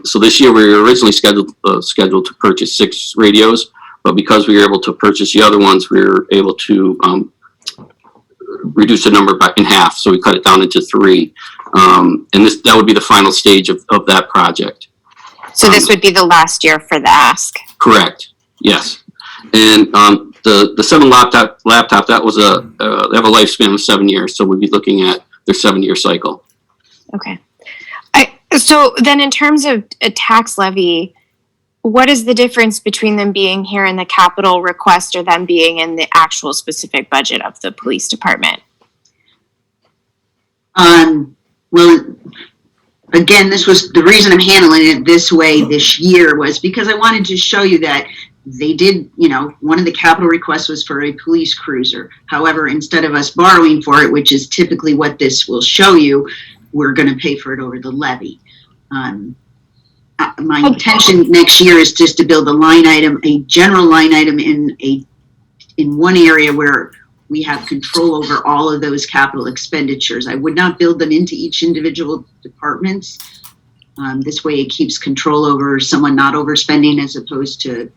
S14: So this year, we were originally scheduled to purchase 6 radios, but because we were able to purchase the other ones, we were able to reduce the number in half. So we cut it down into 3, and that would be the final stage of that project.
S4: So this would be the last year for the ask.
S14: Correct. Yes. And the 7 laptop that was they have a lifespan of 7 years, so we'd be looking at their 7-year cycle.
S4: Okay. So then, in terms of a tax levy, what is the difference between them being here in the capital request or them being in the actual specific budget of the police department?
S11: Well, again, this was the reason I'm handling it this way this year, was because I wanted to show you that they did, one of the capital requests was for a police cruiser. However, instead of us borrowing for it, which is typically what this will show you, we're going to pay for it over the levy. My intention next year is just to build a line item, a general line item in one area where we have control over all of those capital expenditures. I would not build them into each individual departments. This way it keeps control over someone not overspending, as opposed to,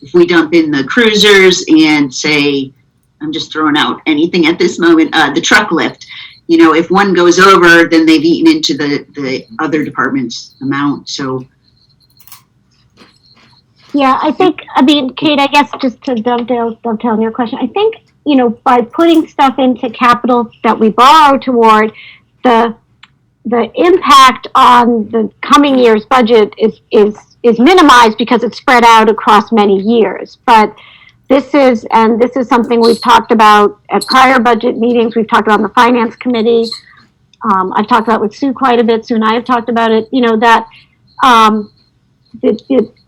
S11: if we dump in the cruisers and say, I'm just throwing out anything at this moment, the truck lift, if one goes over, then they've eaten into the other department's amount. So
S2: Yeah, Kate, I guess just to dovetail on your question, I think, by putting stuff into capital that we borrow toward, the impact on the coming year's budget is minimized because it's spread out across many years. But this is something we've talked about at prior budget meetings. We've talked about in the finance committee. I've talked about with Sue quite a bit. Sue and I have talked about it. That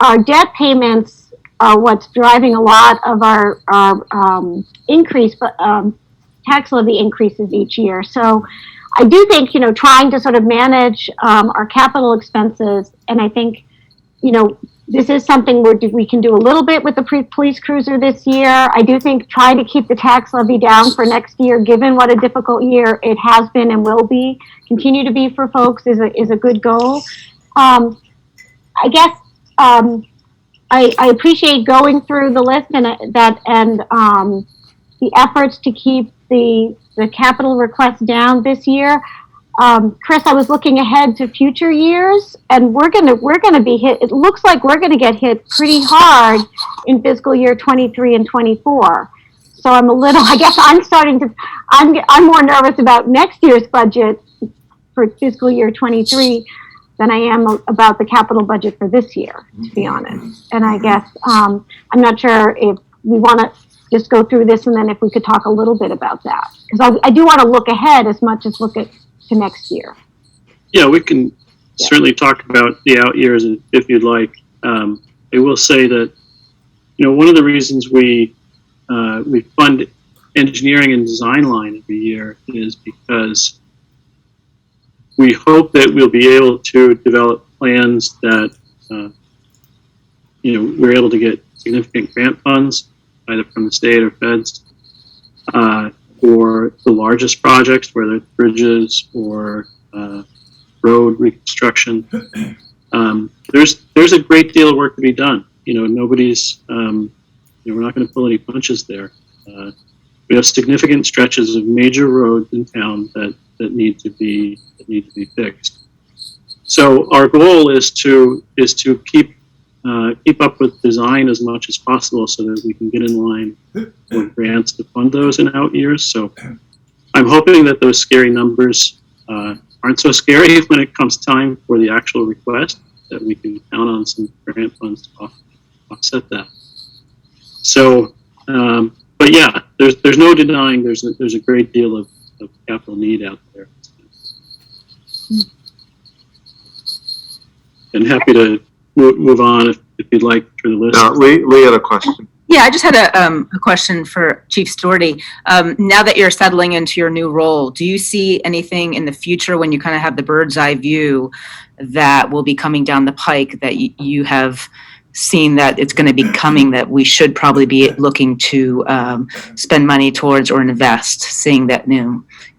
S2: our debt payments are what's driving a lot of our increase, but tax levy increases each year. So I do think, trying to sort of manage our capital expenses, and I think, this is something where we can do a little bit with the police cruiser this year. I do think trying to keep the tax levy down for next year, given what a difficult year it has been and will continue to be for folks, is a good goal. I guess I appreciate going through the list and the efforts to keep the capital request down this year. Chris, I was looking ahead to future years, and we're gonna be hit. It looks like we're gonna get hit pretty hard in fiscal year 23 and 24. So I'm more nervous about next year's budget for fiscal year 23 than I am about the capital budget for this year, to be honest. And I guess I'm not sure if we want to just go through this, and then if we could talk a little bit about that, because I do want to look ahead as much as look to next year.
S5: Yeah, we can certainly talk about the out years if you'd like. I will say that, one of the reasons we fund engineering and design line every year is because we hope that we'll be able to develop plans that, we're able to get significant grant funds, either from the state or feds, for the largest projects, whether it's bridges or road reconstruction. There's a great deal of work to be done. Nobody's, we're not going to pull any punches there. We have significant stretches of major roads in town that need to be fixed. So our goal is to keep up with design as much as possible so that we can get in line with grants to fund those in out years. So I'm hoping that those scary numbers aren't so scary when it comes time for the actual request, that we can count on some grant funds to offset that. So, but yeah, there's no denying there's a great deal of capital need out there. And happy to move on if you'd like through the list.
S1: Lee had a question.
S8: Yeah, I just had a question for Chief Storty. Now that you're settling into your new role, do you see anything in the future when you kind of have the bird's eye view that will be coming down the pike that you have seen that it's going to be coming, that we should probably be looking to spend money towards or invest, seeing that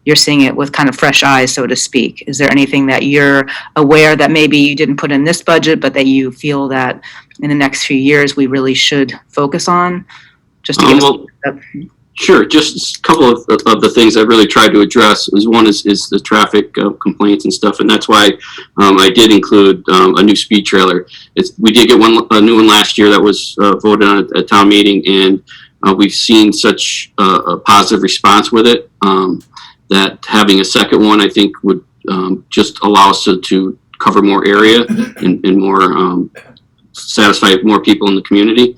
S8: you're seeing it with kind of fresh eyes, so to speak? Is there anything that you're aware that maybe you didn't put in this budget, but that you feel that in the next few years we really should focus on? Just to give
S14: Sure. Just a couple of the things I really tried to address is one is the traffic complaints and stuff, and that's why I did include a new speed trailer. We did get a new one last year that was voted on at a town meeting, and we've seen such a positive response with it that having a second one, I think, would just allow us to cover more area and more satisfy more people in the community.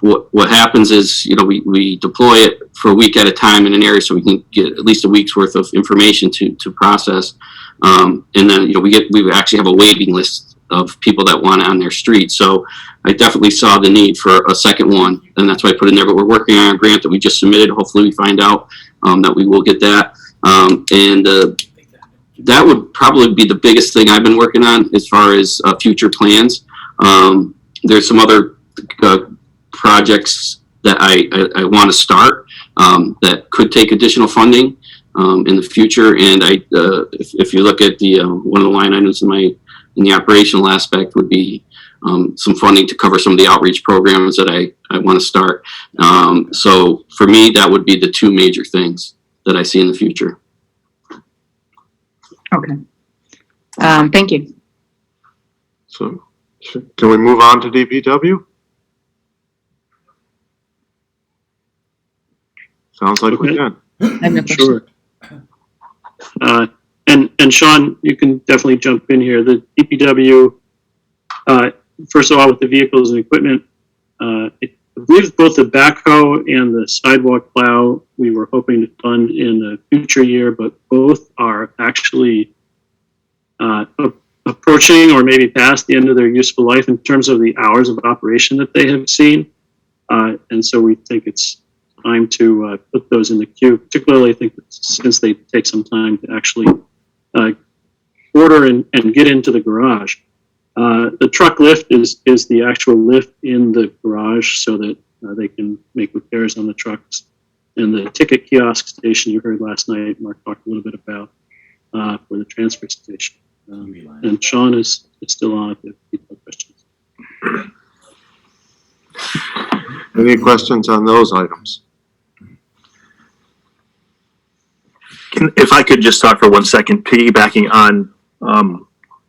S14: What happens is, we deploy it for a week at a time in an area so we can get at least a week's worth of information to process. And then, we actually have a waiting list of people that want it on their street. So I definitely saw the need for a second one, and that's why I put in there. But we're working on a grant that we just submitted. Hopefully we find out that we will get that. And that would probably be the biggest thing I've been working on as far as future plans. There's some other projects that I want to start that could take additional funding in the future. And if you look at one of the line items in the operational aspect would be some funding to cover some of the outreach programs that I want to start. So for me, that would be the two major things that I see in the future.
S8: Okay. Thank you.
S1: So Can we move on to DPW? Sounds like we can.
S8: I have no question.
S5: Sure. And Sean, you can definitely jump in here. The DPW, first of all, with the vehicles and equipment, I believe both the backhoe and the sidewalk plow we were hoping to fund in the future year, but both are actually approaching or maybe past the end of their useful life in terms of the hours of operation that they have seen. And so we think it's time to put those in the queue, particularly I think since they take some time to actually order and get into the garage. The truck lift is the actual lift in the garage so that they can make repairs on the trucks. And the ticket kiosk station you heard last night, Mark talked a little bit about for the transfer station. And Sean is still on if people have questions.
S1: Any questions on those items?
S9: If I could just talk for 1 second, piggybacking on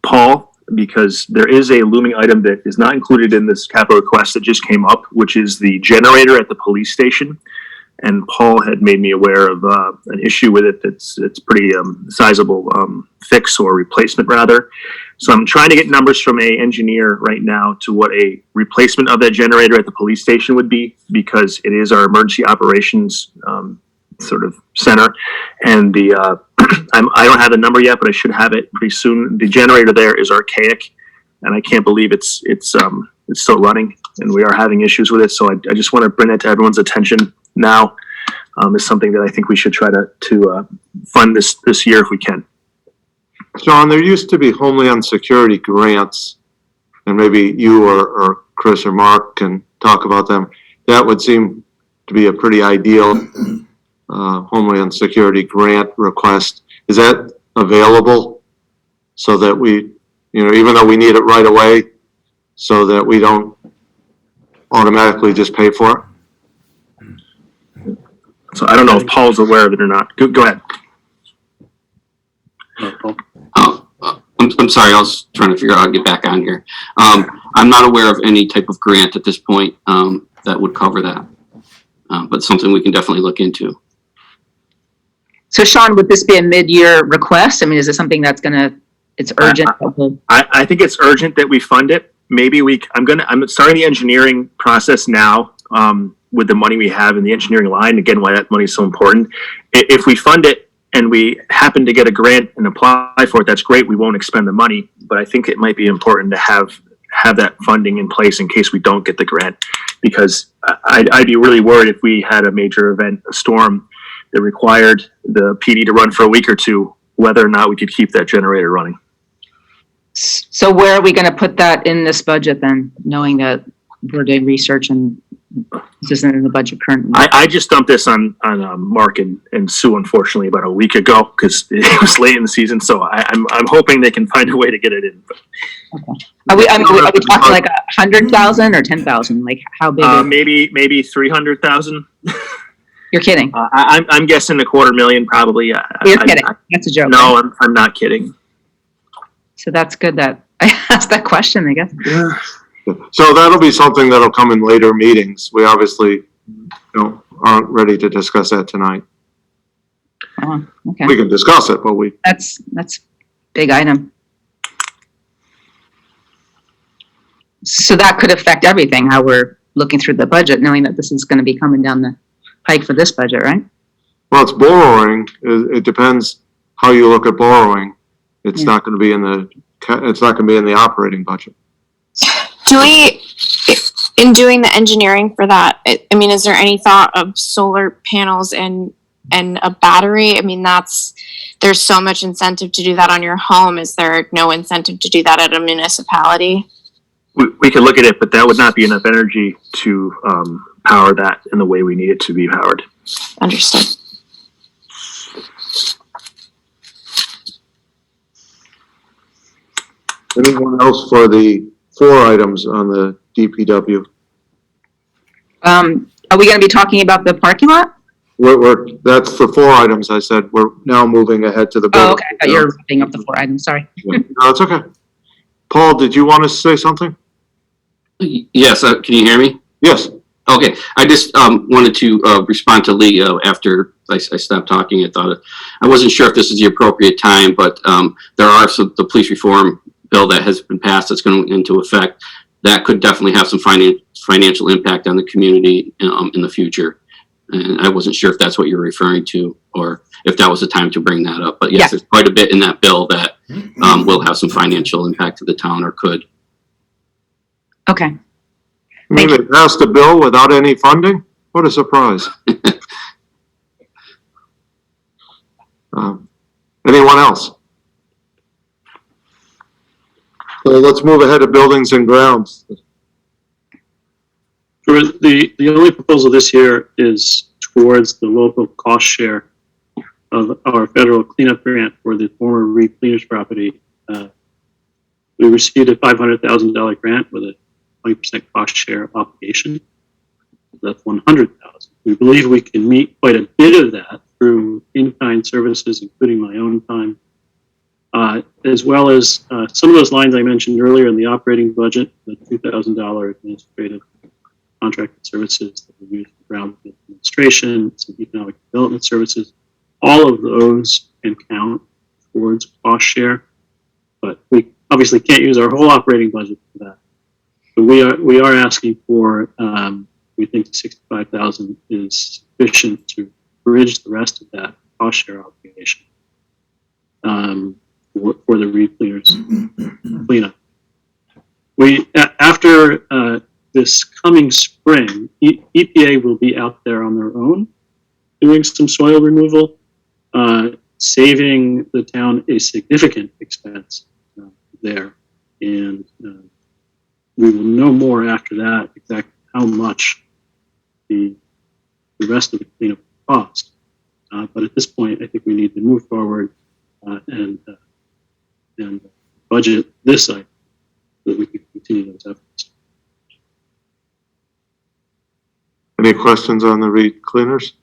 S9: Paul, because there is a looming item that is not included in this capital request that just came up, which is the generator at the police station. And Paul had made me aware of an issue with it that's pretty sizable fix or replacement rather. So I'm trying to get numbers from a engineer right now to what a replacement of that generator at the police station would be, because it is our emergency operations sort of center. And the I don't have a number yet, but I should have it pretty soon. The generator there is archaic, and I can't believe it's still running, and we are having issues with it. So I just want to bring that to everyone's attention now. Is something that I think we should try to fund this year if we can.
S1: John, there used to be Homeland Security grants, and maybe you or Chris or Mark can talk about them. That would seem to be a pretty ideal Homeland Security grant request. Is that available so that we, even though we need it right away, so that we don't automatically just pay for it?
S9: So I don't know if Paul's aware of it or not. Go ahead.
S14: I'm sorry, I was trying to figure out how to get back on here. I'm not aware of any type of grant at this point that would cover that, but something we can definitely look into.
S8: So Sean, would this be a mid-year request? I mean, is it something that's it's urgent?
S9: I think it's urgent that we fund it. Maybe I'm starting the engineering process now with the money we have in the engineering line. Again, why that money is so important. If we fund it and we happen to get a grant and apply for it, that's great. We won't expend the money, but I think it might be important to have that funding in place in case we don't get the grant, because I'd be really worried if we had a major event, a storm that required the PD to run for a week or two, whether or not we could keep that generator running.
S8: So where are we going to put that in this budget then, knowing that we're doing research and this isn't in the budget currently?
S9: I just dumped this on Mark and Sue, unfortunately, about a week ago because it was late in the season. So I'm hoping they can find a way to get it in.
S8: Okay. Are we talking like 100,000 or 10,000? Like how big?
S9: Maybe 300,000.
S8: You're kidding.
S9: I'm guessing $250,000 probably.
S8: You're kidding. That's a joke.
S9: No, right? I'm not kidding.
S8: So that's good that I asked that question, I guess.
S1: Yeah. So that'll be something that'll come in later meetings. We obviously aren't ready to discuss that tonight.
S8: Oh, okay.
S1: We can discuss it, but
S8: that's big item. So that could affect everything, how we're looking through the budget, knowing that this is going to be coming down the pike for this budget, right?
S1: Well, it's borrowing. It depends how you look at borrowing. It's not going to be in the operating budget.
S4: Do we, in doing the engineering for that, I mean, is there any thought of solar panels and a battery? I mean, there's so much incentive to do that on your home. Is there no incentive to do that at a municipality?
S9: We could look at it, but that would not be enough energy to power that in the way we need it to be powered.
S4: Understood.
S1: Anyone else for the 4 items on the DPW?
S8: Are we going to be talking about the parking lot?
S1: That's the 4 items I said. We're now moving ahead to the.
S8: Oh, okay. I thought you were wrapping up the 4 items. Sorry.
S1: No, it's okay. Paul, did you want to say something?
S14: Yes, can you hear me?
S1: Yes.
S14: Okay, I just wanted to respond to Lee after I stopped talking. I wasn't sure if this is the appropriate time, but there are the police reform bill that has been passed that's going into effect. That could definitely have some financial impact on the community in the future. And I wasn't sure if that's what you're referring to or if that was the time to bring that up. But yes, there's quite a bit in that bill that will have some financial impact to the town or could.
S8: Okay.
S1: I mean, they passed a bill without any funding? What a surprise. Anyone else? So let's move ahead to buildings and grounds.
S5: The only proposal this year is towards the local cost share of our federal cleanup grant for the former Reed Cleaners property. We received a $500,000 grant with a 20% cost share obligation. That's $100,000. We believe we can meet quite a bit of that through in-kind services, including my own time, as well as some of those lines I mentioned earlier in the operating budget, the $2,000 administrative contracted services that we use for ground administration, some economic development services. All of those can count towards cost share, but we obviously can't use our whole operating budget for that. But we are asking for, we think $65,000 is sufficient to bridge the rest of that cost share obligation for the Reed Cleaners cleanup. After this coming spring, EPA will be out there on their own doing some soil removal, saving the town a significant expense there. And we will know more after that exactly how much the rest of the cleanup will cost. But at this point, I think we need to move forward and budget this site so that we can continue those efforts.
S1: Any questions on the Reed Cleaners?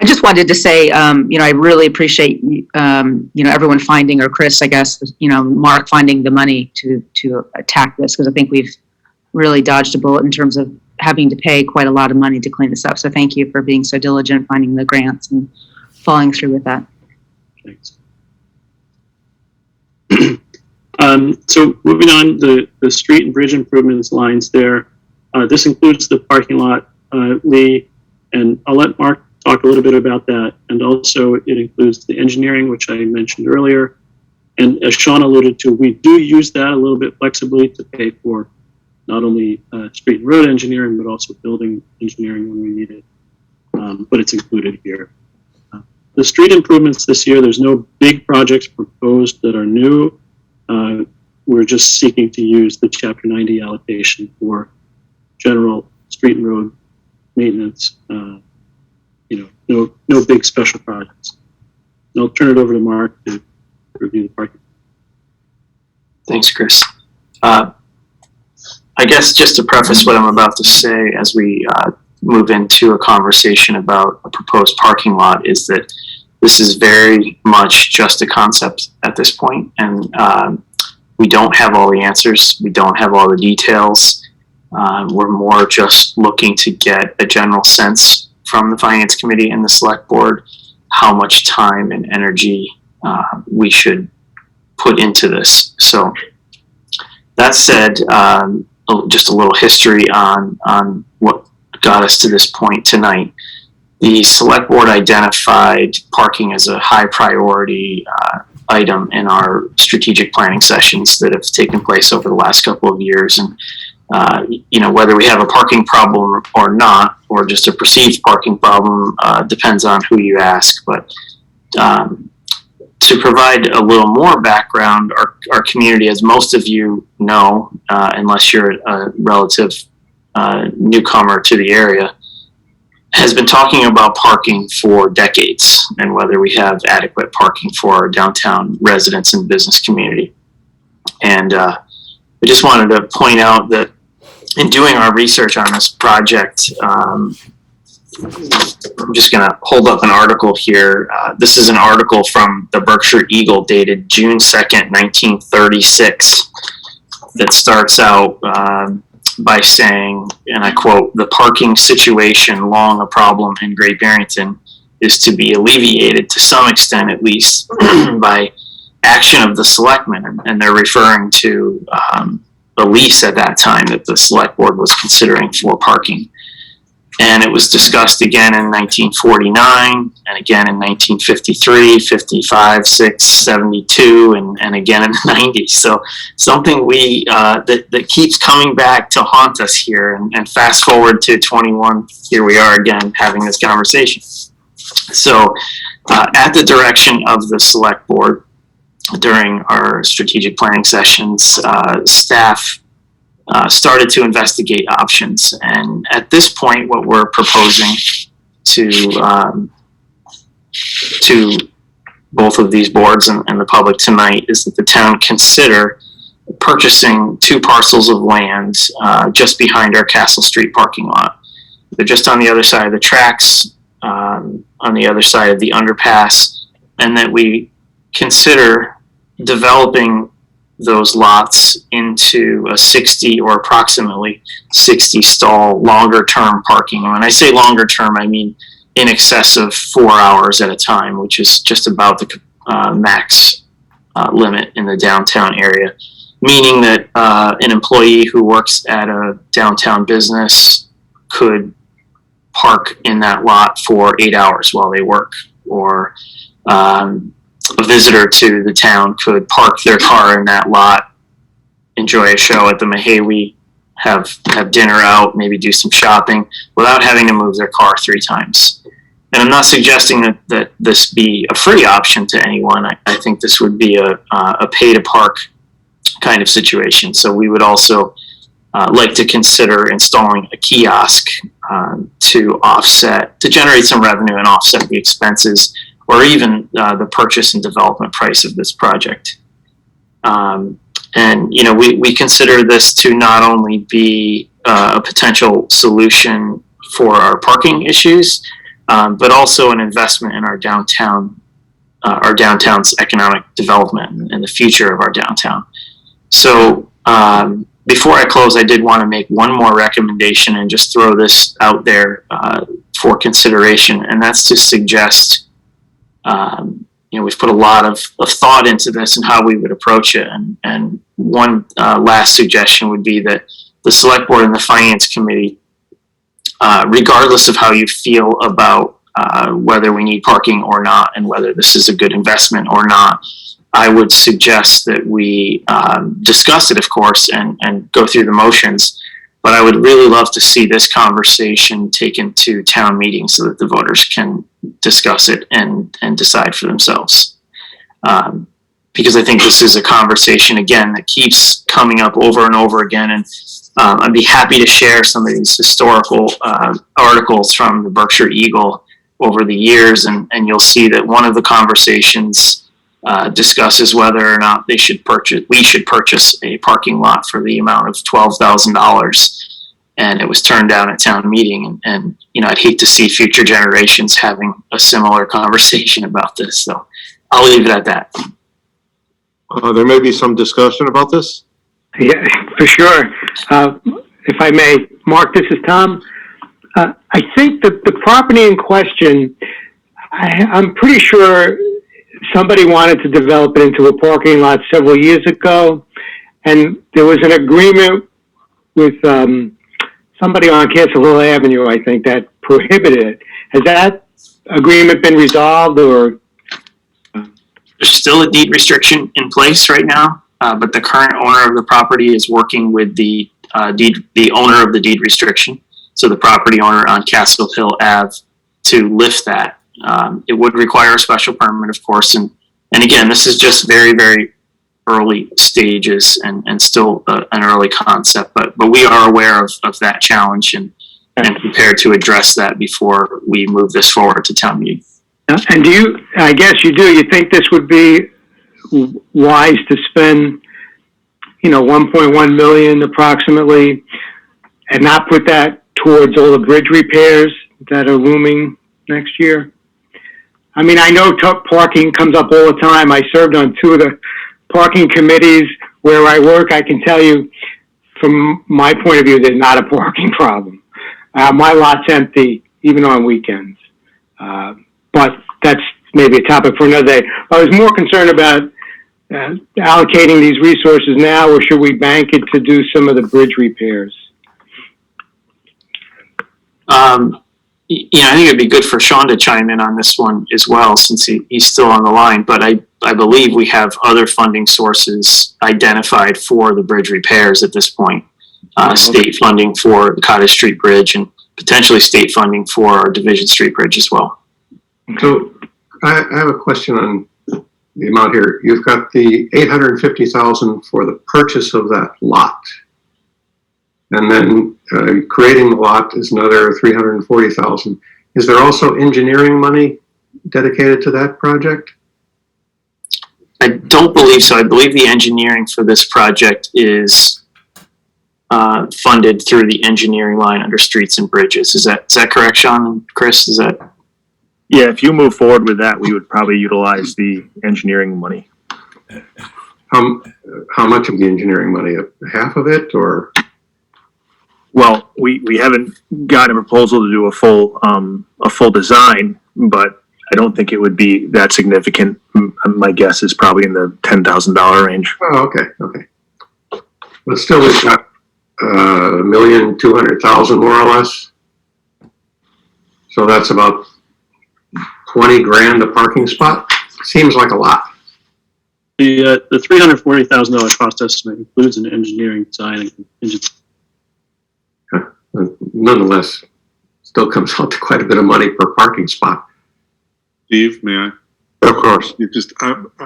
S8: I just wanted to say, I really appreciate, everyone finding, or Chris, I guess, Mark finding the money to attack this, because I think we've really dodged a bullet in terms of having to pay quite a lot of money to clean this up. So thank you for being so diligent, finding the grants and following through with that.
S5: Thanks. So moving on, the street and bridge improvements lines there. This includes the parking lot, Lee, and I'll let Mark talk a little bit about that. And also it includes the engineering, which I mentioned earlier. And as Sean alluded to, we do use that a little bit flexibly to pay for not only street and road engineering, but also building engineering when we need it. But it's included here. The street improvements this year, there's no big projects proposed that are new. We're just seeking to use the Chapter 90 allocation for general street and road maintenance. No big special projects. And I'll turn it over to Mark to review the parking.
S6: Thanks, Chris. I guess just to preface what I'm about to say as we move into a conversation about a proposed parking lot is that this is very much just a concept at this point, and we don't have all the answers. We don't have all the details. We're more just looking to get a general sense from the Finance Committee and the Select Board how much time and energy we should put into this. So that said, just a little history on what got us to this point tonight. The Select Board identified parking as a high priority item in our strategic planning sessions that have taken place over the last couple of years. And whether we have a parking problem or not, or just a perceived parking problem, depends on who you ask. But to provide a little more background, our community, as most of you know, unless you're a relative newcomer to the area, has been talking about parking for decades and whether we have adequate parking for our downtown residents and business community. And I just wanted to point out that in doing our research on this project, I'm just going to hold up an article here. This is an article from the Berkshire Eagle dated June 2nd, 1936 that starts out, by saying, and I quote, "The parking situation, long a problem in Great Barrington, is to be alleviated to some extent, at least, by action of the selectmen." And they're referring to the lease at that time that the select board was considering for parking. And it was discussed again in 1949, and again in 1953, 55, 6, 72, and again in the 90s. So something that keeps coming back to haunt us here. And fast forward to 21, here we are again having this conversation. So at the direction of the select board, during our strategic planning sessions, staff started to investigate options. And at this point, what we're proposing to both of these boards and the public tonight is that the town consider purchasing 2 parcels of land just behind our Castle Street parking lot. They're just on the other side of the tracks, on the other side of the underpass, and that we consider developing those lots into a 60 or approximately 60 stall longer term parking. And when I say longer term, I mean in excess of 4 hours at a time, which is just about the max limit in the downtown area. Meaning that an employee who works at a downtown business could park in that lot for 8 hours while they work, or a visitor to the town could park their car in that lot, enjoy a show at the Mahawi, have dinner out, maybe do some shopping without having to move their car 3 times. And I'm not suggesting that this be a free option to anyone. I think this would be a pay to park kind of situation. So we would also like to consider installing a kiosk to generate some revenue and offset the expenses, or even the purchase and development price of this project. And, you know, we consider this to not only be a potential solution for our parking issues, but also an investment in our downtown's economic development and the future of our downtown. So before I close, I did want to make one more recommendation and just throw this out there for consideration, and that's to suggest, you know, we've put a lot of thought into this and how we would approach it. And one last suggestion would be that the select board and the finance committee, regardless of how you feel about whether we need parking or not, and whether this is a good investment or not, I would suggest that we discuss it, of course, and go through the motions. But I would really love to see this conversation taken to town meeting so that the voters can discuss it and decide for themselves. Because I think this is a conversation, again, that keeps coming up over and over again. And I'd be happy to share some of these historical articles from the Berkshire Eagle over the years. And you'll see that one of the conversations discusses whether or not we should purchase a parking lot for the amount of $12,000, and it was turned down at town meeting. And you know, I'd hate to see future generations having a similar conversation about this. So I'll leave it at that.
S1: There may be some discussion about this.
S3: Yeah, for sure. If I may, Mark, this is Tom. I think that the property in question, I'm pretty sure somebody wanted to develop it into a parking lot several years ago, and there was an agreement with somebody on Castle Hill Avenue, I think, that prohibited it. Has that agreement been resolved, or?
S6: There's still a deed restriction in place right now, but the current owner of the property is working with the owner of the deed restriction, so the property owner on Castle Hill Ave, to lift that. It would require a special permit, of course, and again, this is just very, very early stages and still an early concept, but we are aware of that challenge and prepared to address that before we move this forward to town meeting.
S3: And I guess you think this would be wise to spend, you know, 1.1 million approximately, and not put that towards all the bridge repairs that are looming next year? I mean, I know parking comes up all the time. I served on 2 of the parking committees where I work. I can tell you from my point of view, there's not a parking problem. My lot's empty, even on weekends. But that's maybe a topic for another day. I was more concerned about allocating these resources now, or should we bank it to do some of the bridge repairs?
S6: Yeah, I think it'd be good for Sean to chime in on this one as well, since he's still on the line. But I believe we have other funding sources identified for the bridge repairs at this point. State funding for the Cottage Street Bridge and potentially state funding for our Division Street Bridge as well.
S1: So I have a question on the amount here. You've got the $850,000 for the purchase of that lot. And then creating the lot is another $340,000. Is there also engineering money dedicated to that project?
S6: I don't believe so. I believe the engineering for this project is funded through the engineering line under Streets and Bridges. Is that correct, Sean and Chris? Is that?
S9: Yeah, if you move forward with that, we would probably utilize the engineering money.
S1: How much of the engineering money? Half of it, or?
S9: Well, we haven't gotten a proposal to do a full design, but I don't think it would be that significant. My guess is probably in the $10,000 range.
S1: Oh, okay. But still, we've got $1,200,000 more or less. So that's about 20 grand a parking spot. Seems like a lot.
S5: The $340,000 cost estimate includes an engineering design and contingency.
S1: Nonetheless, still comes out to quite a bit of money per parking spot.
S10: Steve, may I?
S1: Of course.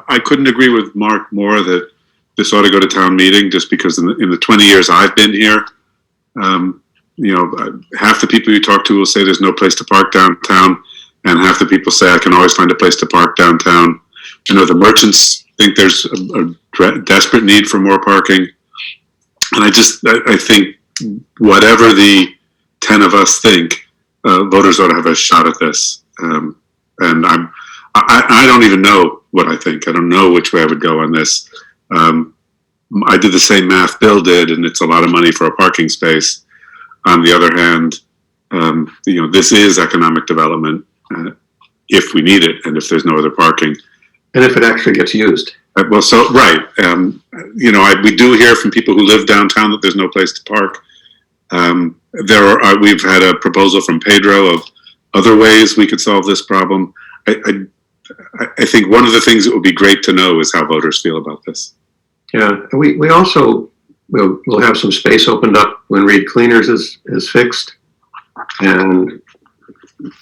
S10: I couldn't agree with Mark more that this ought to go to town meeting, just because in the 20 years I've been here, half the people you talk to will say there's no place to park downtown, and half the people say I can always find a place to park downtown. I know the merchants think there's a desperate need for more parking, and I think whatever the 10 of us think, voters ought to have a shot at this. And I don't even know what I think. I don't know which way I would go on this. I did the same math Bill did, and it's a lot of money for a parking space. On the other hand, this is economic development if we need it, and if there's no other parking,
S1: and if it actually gets used.
S10: Well, so right, we do hear from people who live downtown that there's no place to park. We've had a proposal from Pedro of other ways we could solve this problem. I think one of the things that would be great to know is how voters feel about this.
S1: Yeah, we also we'll have some space opened up when Reed Cleaners is fixed, and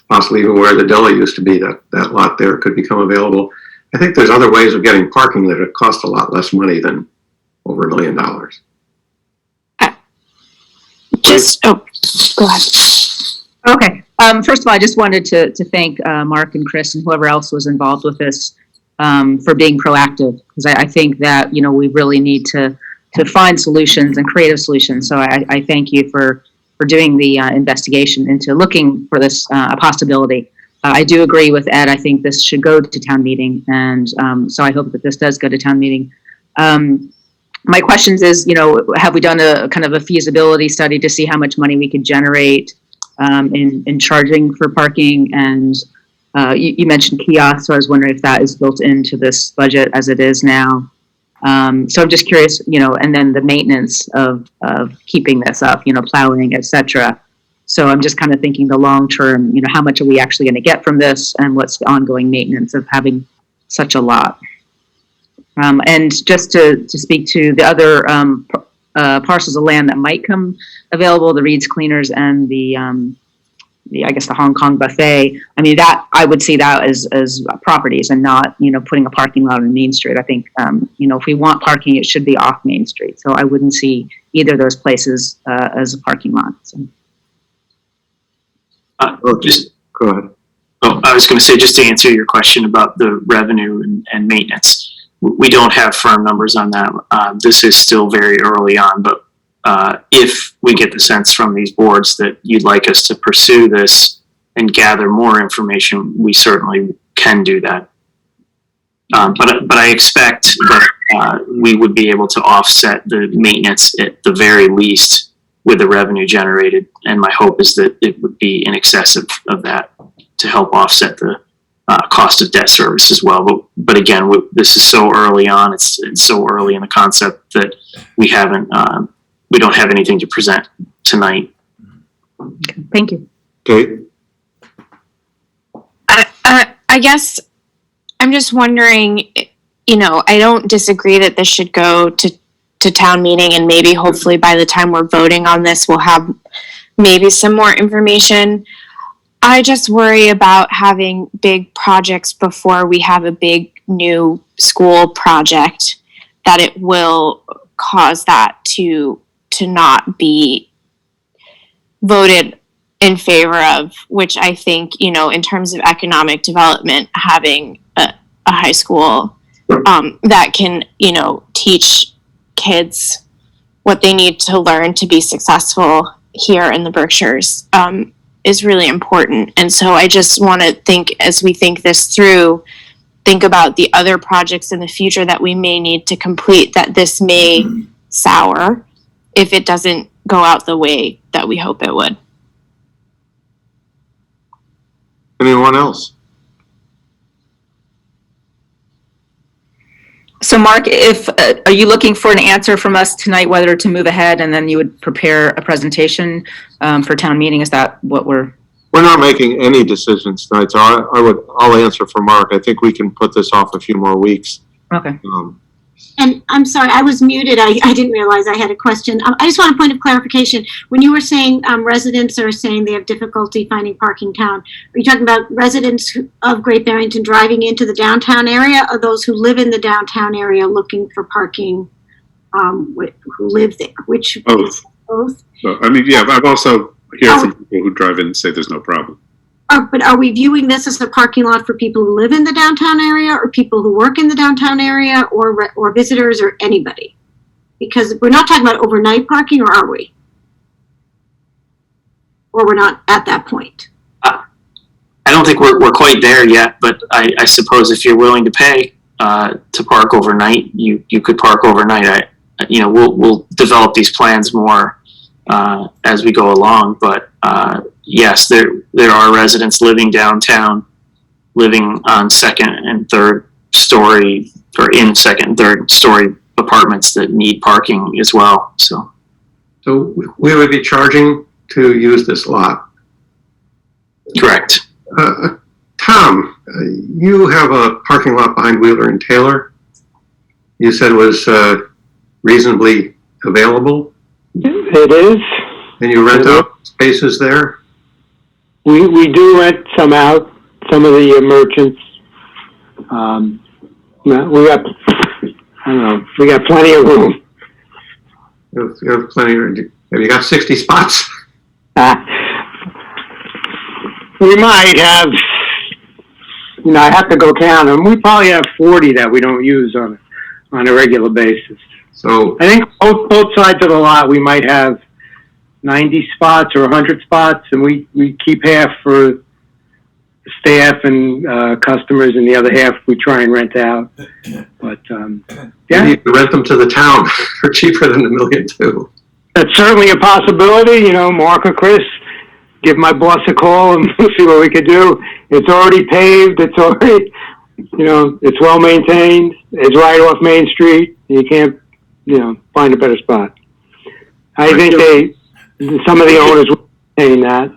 S1: possibly even where the deli used to be, that lot there could become available. I think there's other ways of getting parking that would cost a lot less money than over $1 million.
S4: Go ahead.
S8: Okay. First of all, I just wanted to thank Mark and Chris and whoever else was involved with this for being proactive, because I think that we really need to find solutions and creative solutions. So I thank you for doing the investigation into looking for this a possibility. I do agree with Ed. I think this should go to town meeting, and so I hope that this does go to town meeting. My questions is, have we done a kind of a feasibility study to see how much money we could generate in charging for parking? And you mentioned kiosks, so I was wondering if that is built into this budget as it is now. So I'm just curious, and then the maintenance of keeping this up, plowing, etc. So I'm just kind of thinking the long term, how much are we actually going to get from this, and what's the ongoing maintenance of having such a lot? And just to speak to the other parcels of land that might come available, the Reed's Cleaners and the Hong Kong Buffet. I mean, that I would see that as properties and not, putting a parking lot on Main Street. I think, if we want parking, it should be off Main Street. So I wouldn't see either of those places as a parking lot. So.
S6: Just
S1: go ahead.
S6: Oh, I was going to say, just to answer your question about the revenue and maintenance, we don't have firm numbers on that. This is still very early on, but if we get the sense from these boards that you'd like us to pursue this and gather more information, we certainly can do that. But I expect that we would be able to offset the maintenance at the very least with the revenue generated. And my hope is that it would be in excess of that to help offset the cost of debt service as well. But again, this is so early on. It's so early in the concept that we don't have anything to present tonight.
S8: Thank you.
S1: Okay.
S4: I guess I'm just wondering, I don't disagree that this should go to town meeting, and maybe hopefully by the time we're voting on this, we'll have maybe some more information. I just worry about having big projects before we have a big new school project, that it will cause that to not be voted in favor of, which I think, in terms of economic development, having a high school that can, teach kids what they need to learn to be successful here in the Berkshires is really important. And so I just want to think, as we think this through, think about the other projects in the future that we may need to complete, that this may sour if it doesn't go out the way that we hope it would.
S1: Anyone else?
S8: So Mark, are you looking for an answer from us tonight, whether to move ahead, and then you would prepare a presentation for town meeting? Is that what we're
S1: not making any decisions tonight, so I'll answer for Mark. I think we can put this off a few more weeks.
S8: Okay.
S2: And I'm sorry, I was muted. I didn't realize I had a question. I just want a point of clarification. When you were saying residents are saying they have difficulty finding parking town, are you talking about residents of Great Barrington driving into the downtown area, or those who live in the downtown area looking for parking, who live there? Which
S10: Both.
S2: Both?
S10: So, I've also heard from people who drive in and say there's no problem.
S2: But are we viewing this as a parking lot for people who live in the downtown area, or people who work in the downtown area, or visitors, or anybody? Because we're not talking about overnight parking, or are we? Or we're not at that point?
S6: I don't think we're quite there yet, but I suppose if you're willing to pay to park overnight, you could park overnight. We'll develop these plans more as we go along, but yes, there are residents living downtown, living on second and third story, or in second and third story apartments that need parking as well. So
S15: we would be charging to use this lot.
S6: Correct.
S15: Tom, you have a parking lot behind Wheeler and Taylor. You said it was reasonably available.
S3: It is.
S15: And you rent out spaces there?
S3: We do rent some out, some of the merchants. We got plenty of room.
S15: You have plenty of room. Have you got 60 spots?
S3: We might have, I have to go count them. We probably have 40 that we don't use on a regular basis.
S15: So
S3: I think both sides of the lot, we might have 90 spots or 100 spots, and we keep half for staff and customers, and the other half we try and rent out. But yeah,
S15: you can rent them to the town for cheaper than $1.2 million.
S3: That's certainly a possibility. Mark or Chris, give my boss a call and we'll see what we could do. It's already paved. It's already, it's well maintained. It's right off Main Street. You can't, find a better spot. I think some of the owners will maintain that.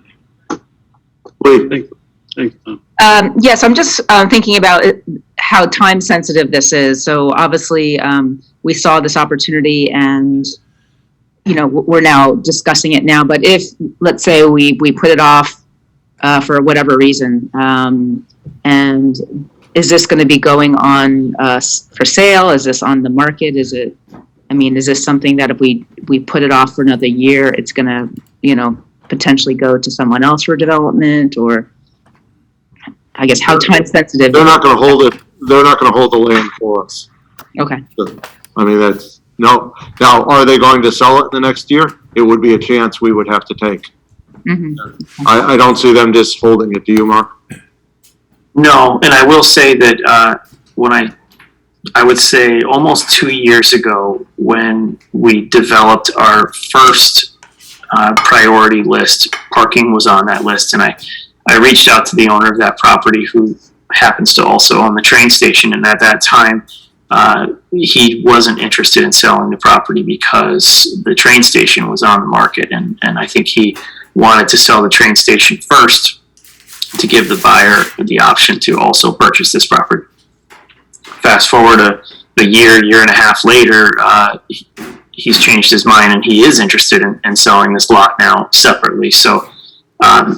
S5: Thanks, Tom.
S8: Yes, I'm just thinking about how time sensitive this is. So obviously, we saw this opportunity, and we're now discussing it now. But if, let's say, we put it off for whatever reason, and is this going to be going on for sale? Is this on the market? Is this something that if we put it off for another year, it's going to, potentially go to someone else for development? Or I guess how time sensitive?
S1: They're not going to hold it. They're not going to hold the land for us.
S8: Okay.
S1: That's no. Now, are they going to sell it in the next year? It would be a chance we would have to take.
S8: Mm-hmm.
S1: I don't see them just holding it. Do you, Mark?
S6: No, and I will say that when I I would say almost 2 years ago when we developed our first priority list. Parking was on that list, and I reached out to the owner of that property, who happens to also own the train station, and at that time he wasn't interested in selling the property because the train station was on the market, and I think he wanted to sell the train station first to give the buyer the option to also purchase this property. Fast forward a year and a half later, he's changed his mind and he is interested in selling this lot now separately. So I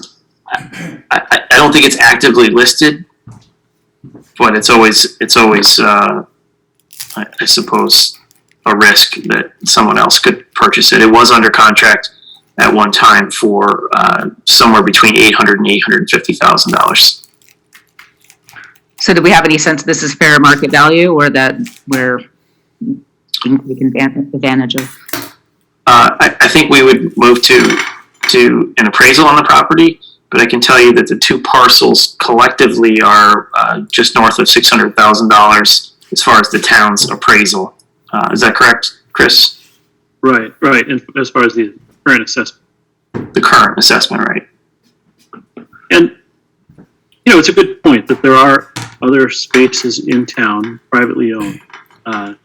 S6: don't think it's actively listed, but it's always I suppose a risk that someone else could purchase it. It was under contract at one time for somewhere between $800,000 and $850,000.
S8: So do we have any sense this is fair market value, or that we're taking advantage of?
S6: I think we would move to an appraisal on the property, but I can tell you that the two parcels collectively are just north of $600,000 as far as the town's appraisal. Is that correct, Chris?
S5: Right. And as far as the current assessment.
S6: The current assessment, right.
S5: And, it's a good point that there are other spaces in town privately owned.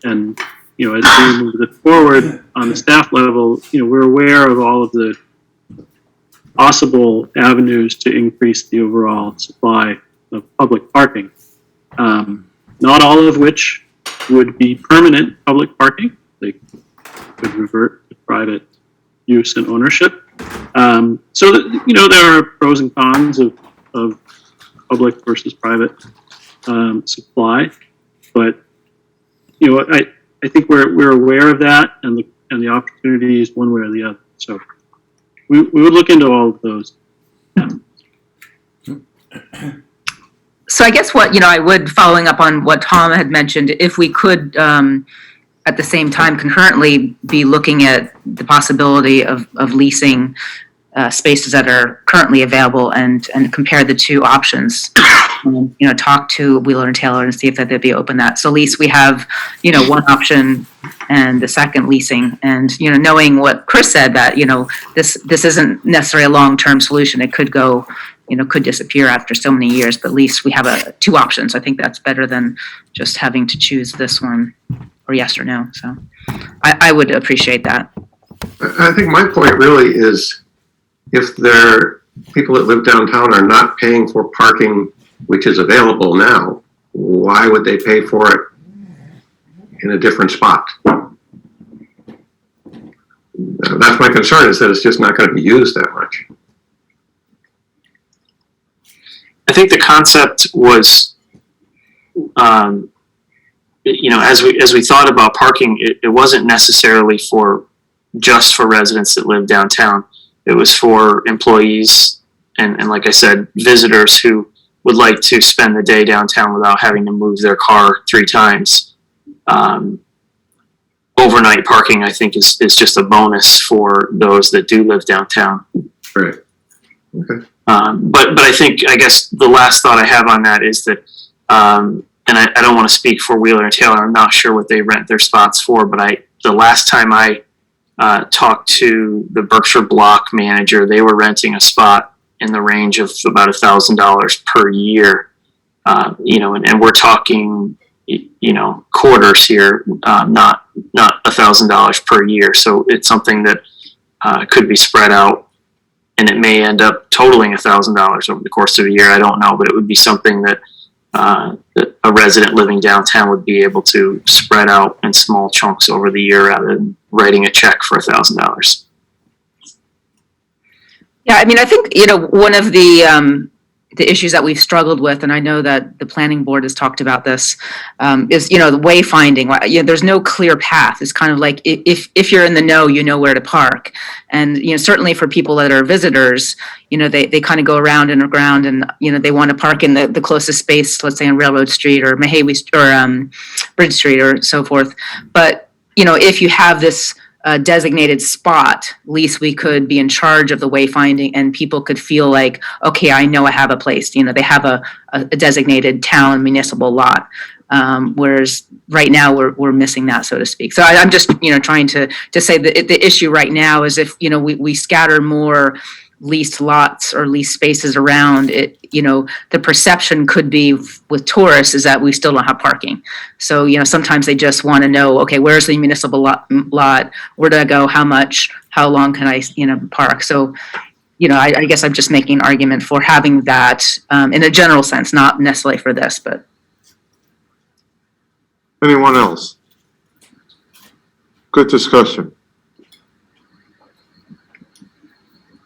S5: And, as we move it forward on the staff level, we're aware of all of the possible avenues to increase the overall supply of public parking. Not all of which would be permanent public parking. They could revert to private use and ownership. So that, there are pros and cons of public versus private supply, but I think we're aware of that and the opportunities one way or the other. So we would look into all of those.
S8: So I guess what, I would, following up on what Tom had mentioned, if we could, at the same time, concurrently be looking at the possibility of leasing spaces that are currently available and compare the two options. Talk to Wheeler and Taylor and see if that they'd be open that. So at least we have, one option and the second leasing, and, knowing what Chris said, that, this isn't necessarily a long-term solution. It could go, could disappear after so many years, but at least we have two options. I think that's better than just having to choose this one or yes or no. So I would appreciate that.
S15: I think my point really is, if people that live downtown are not paying for parking which is available now, why would they pay for it in a different spot? That's my concern, is that it's just not going to be used that much.
S6: I think the concept was, as we thought about parking, it wasn't necessarily just for residents that live downtown. It was for employees and like I said, visitors who would like to spend the day downtown without having to move their car 3 times. Overnight parking, I think, is just a bonus for those that do live downtown.
S15: Right. Okay.
S6: But I guess the last thought I have on that is that, and I don't want to speak for Wheeler and Taylor. I'm not sure what they rent their spots for, but the last time I talked to the Berkshire Block manager, they were renting a spot in the range of about $1,000 per year. And we're talking, quarters here, not $1,000 per year. So it's something that could be spread out, and it may end up totaling $1,000 over the course of a year. I don't know, but it would be something that a resident living downtown would be able to spread out in small chunks over the year rather than writing a check for $1,000.
S8: Yeah, I think, one of the issues that we've struggled with, and I know that the planning board has talked about this, is, the wayfinding. There's no clear path. It's kind of like if you're in the know, you know where to park. And, certainly for people that are visitors, they kind of go around and around and, they want to park in the closest space, let's say on Railroad Street or Mahawi or Bridge Street or so forth. But, if you have this designated spot, at least we could be in charge of the wayfinding and people could feel like, okay, I know I have a place. They have a designated town municipal lot. Whereas right now we're missing that, so to speak. So I'm just, trying to say that the issue right now is if, we scatter more leased lots or leased spaces around it, the perception could be with tourists is that we still don't have parking. So, sometimes they just want to know, okay, where's the municipal lot? Where do I go? How much? How long can I, park? So, I guess I'm just making an argument for having that in a general sense, not necessarily for this, but.
S1: Anyone else? Good discussion.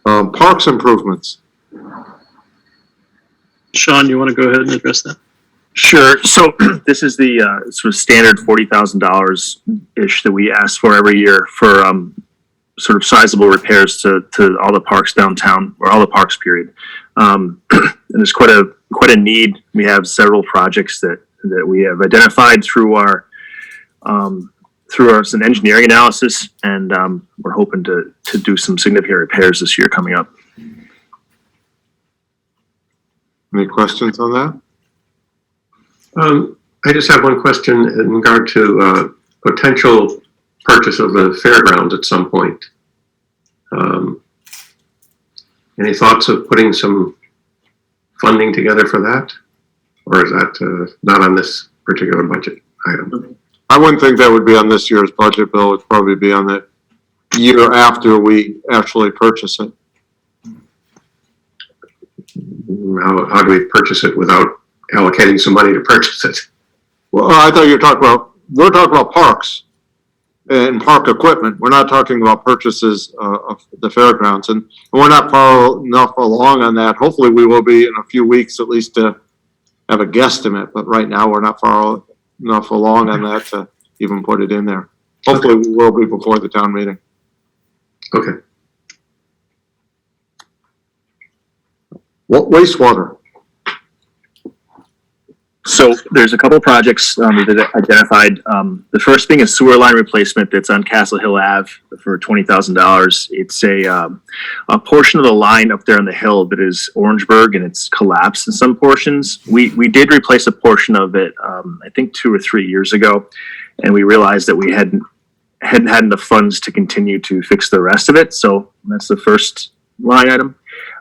S1: Parks improvements.
S5: Sean, you want to go ahead and address that?
S9: Sure. So this is the sort of standard $40,000-ish that we ask for every year for sort of sizable repairs to all the parks downtown, or all the parks, period. And there's quite a need. We have several projects that we have identified through some engineering analysis, and we're hoping to do some significant repairs this year coming up.
S1: Any questions on that?
S15: I just have one question in regard to potential purchase of the fairgrounds at some point. Any thoughts of putting some funding together for that? Or is that not on this particular budget item?
S1: I wouldn't think that would be on this year's budget, Bill. It'd probably be on the year after we actually purchase it.
S15: How do we purchase it without allocating some money to purchase it?
S1: Well, I thought we're talking about parks and park equipment. We're not talking about purchases of the fairgrounds, and we're not far enough along on that. Hopefully we will be in a few weeks at least to have a guesstimate, but right now we're not far enough along on that to even put it in there. Hopefully we will be before the town meeting.
S15: Okay.
S1: What wastewater?
S9: So there's a couple projects that I identified. The first being a sewer line replacement that's on Castle Hill Ave for $20,000. It's a portion of the line up there on the hill that is Orangeburg, and it's collapsed in some portions. We did replace a portion of it, I think 2 or 3 years ago, and we realized that we hadn't had enough funds to continue to fix the rest of it. So that's the first line item.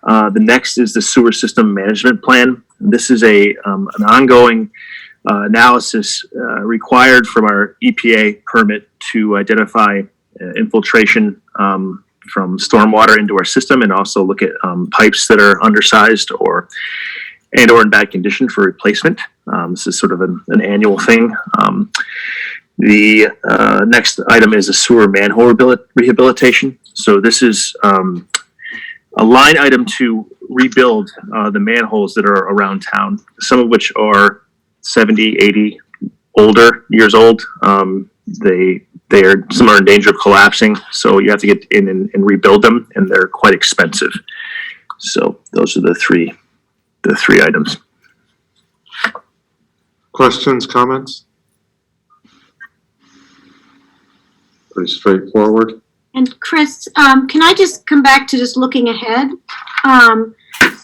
S9: The next is the sewer system management plan. This is an ongoing analysis required from our EPA permit to identify infiltration from stormwater into our system, and also look at pipes that are undersized or in bad condition for replacement. This is sort of an annual thing. The next item is a sewer manhole rehabilitation. So this is a line item to rebuild the manholes that are around town, some of which are 70, 80 years old. Some are in danger of collapsing, so you have to get in and rebuild them, and they're quite expensive. So those are the three items.
S1: Questions, comments? Pretty straightforward.
S2: And Chris, can I just come back to just looking ahead?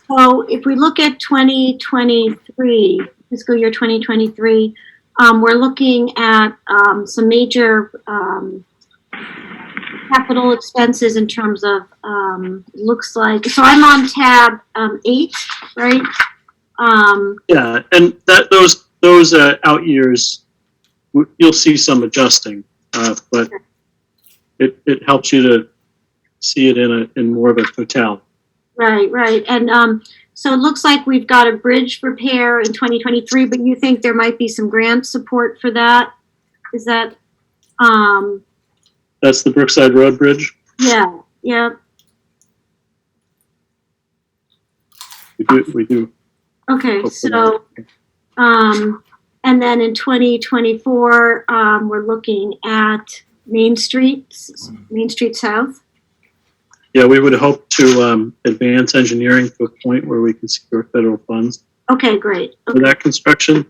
S2: So if we look at 2023, fiscal year 2023, we're looking at some major capital expenses in terms of, looks like, so I'm on tab 8, right?
S5: Yeah, and those out years, you'll see some adjusting, but it helps you to see it in more of a totality.
S2: Right. And so it looks like we've got a bridge repair in 2023, but you think there might be some grant support for that? Is that?
S5: That's the Brookside Road Bridge?
S2: Yeah.
S5: We do.
S2: Okay, so, and then in 2024, we're looking at Main Street South.
S5: Yeah, we would hope to advance engineering to a point where we can secure federal funds
S2: Okay, great.
S5: for that construction.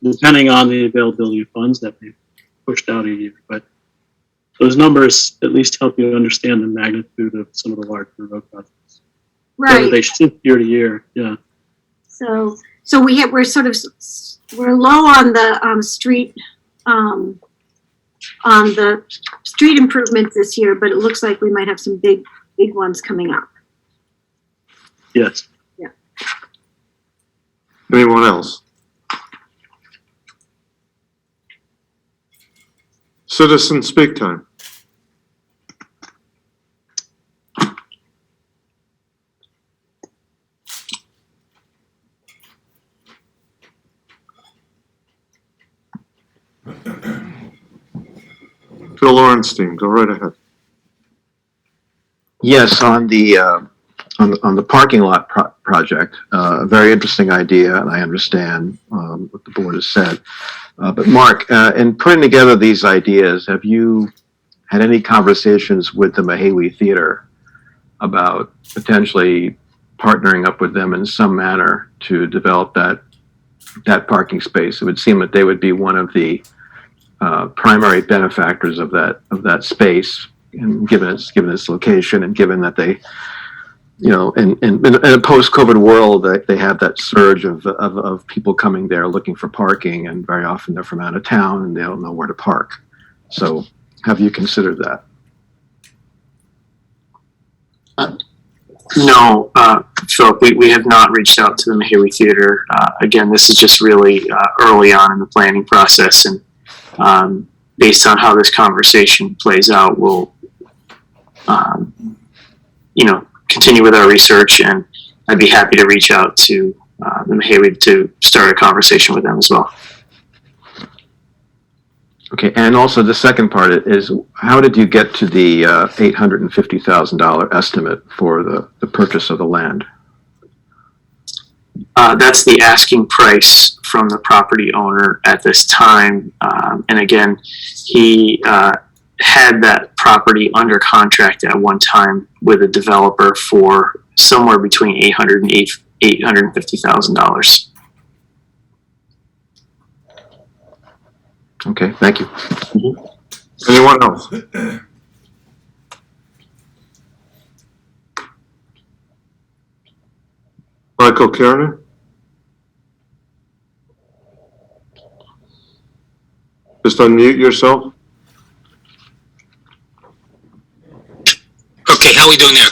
S5: Depending on the availability of funds, that may be pushed out a year, but those numbers at least help you understand the magnitude of some of the larger road projects. Whether
S2: Right.
S5: they shift year to year, yeah.
S2: So So we're low on the street improvements this year, but it looks like we might have some big ones coming up.
S5: Yes.
S1: Anyone else? Citizen speak time. Phil Orenstein, go right ahead.
S16: Yes, on the parking lot project, a very interesting idea, and I understand what the board has said. But Mark, in putting together these ideas, have you had any conversations with the Mahawi Theater about potentially partnering up with them in some manner to develop that parking space? It would seem that they would be one of the primary benefactors of that space, and given its location, and given that they, in a post-COVID world, they have that surge of people coming there looking for parking, and very often they're from out of town and they don't know where to park. So, have you considered that?
S6: No, Philip, we have not reached out to the Mahawi Theater. Again, this is just really early on in the planning process, and based on how this conversation plays out, we'll, continue with our research, and I'd be happy to reach out to the Mahawi to start a conversation with them as well.
S16: Okay, and also the second part is, how did you get to the $850,000 estimate for the purchase of the land?
S6: That's the asking price from the property owner at this time. And again, he had that property under contract at one time with a developer for somewhere between $800,000 and $850,000.
S16: Okay, thank you.
S6: Mm-hmm.
S1: Anyone else? Michael Kiernan? Just unmute yourself.
S17: Okay, how we doing there?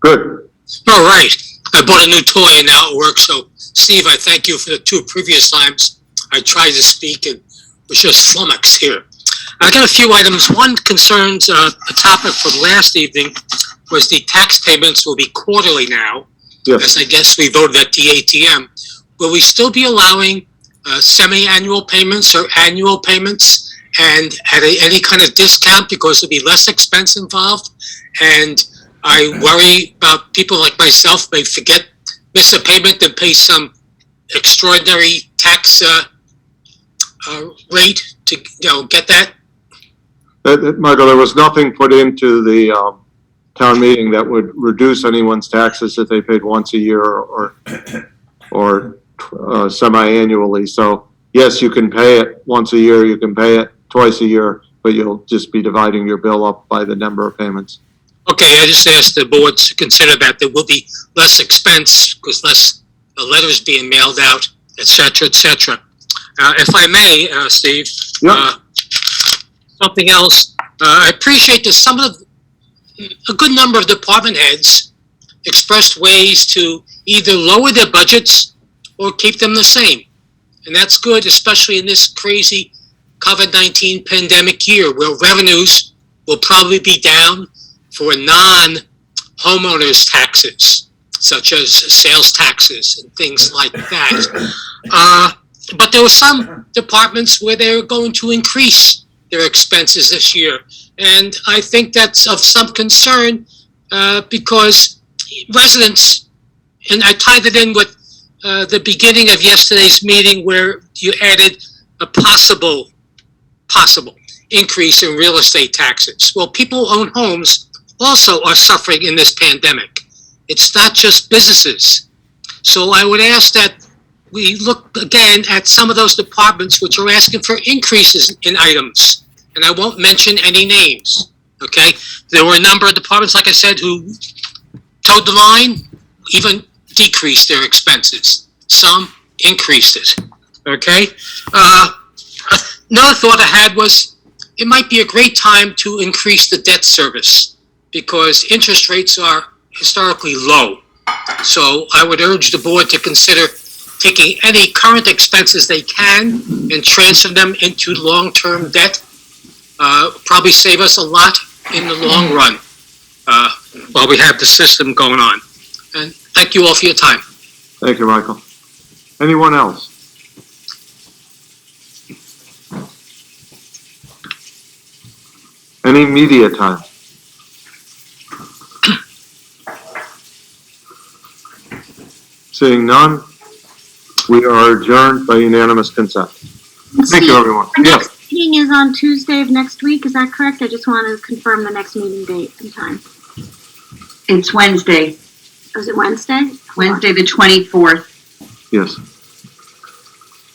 S1: Good.
S17: All right. I bought a new toy and now it works. So, Steve, I thank you for the two previous times I tried to speak and was just flummoxed here. I got a few items. One concerns a topic from last evening was the tax payments will be quarterly now.
S1: Yes.
S17: As I guess we voted at the ATM. Will we still be allowing semi-annual payments or annual payments, and at any kind of discount because there'll be less expense involved? And I worry about people like myself may miss a payment and pay some extraordinary tax rate to get that.
S1: Michael, there was nothing put into the town meeting that would reduce anyone's taxes if they paid once a year or semi-annually. So yes, you can pay it once a year, you can pay it twice a year, but you'll just be dividing your bill up by the number of payments.
S17: Okay, I just asked the board to consider that there will be less expense because less letters being mailed out, et cetera, et cetera. If I may, Steve, something else. I appreciate that a good number of department heads expressed ways to either lower their budgets or keep them the same. And that's good, especially in this crazy COVID-19 pandemic year where revenues will probably be down for non-homeowners taxes, such as sales taxes and things like that. But there were some departments where they were going to increase their expenses this year. And I think that's of some concern because residents, and I tied it in with the beginning of yesterday's meeting where you added a possible increase in real estate taxes. Well, people who own homes also are suffering in this pandemic. It's not just businesses. So I would ask that we look again at some of those departments which are asking for increases in items. And I won't mention any names, okay? There were a number of departments, like I said, who towed the line, even decreased their expenses. Some increased it. Okay? Another thought I had was it might be a great time to increase the debt service because interest rates are historically low. So I would urge the board to consider taking any current expenses they can and transfer them into long-term debt. Probably save us a lot in the long run while we have the system going on. And thank you all for your time.
S1: Thank you, Michael. Anyone else? Any media time? Seeing none, we are adjourned by unanimous consent. Thank you, everyone.
S2: Our
S1: Yes.
S2: next meeting is on Tuesday of next week, is that correct? I just want to confirm the next meeting date and time.
S11: It's Wednesday,
S2: Is it Wednesday?
S11: Wednesday, the 24th.
S1: Yes.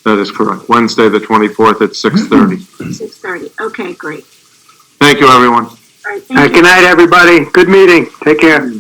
S1: That is correct. Wednesday, the 24th at 6:30.
S2: 6:30, okay, great.
S1: Thank you, everyone.
S2: All right, thank you.
S3: Good night, everybody. Good meeting. Take care.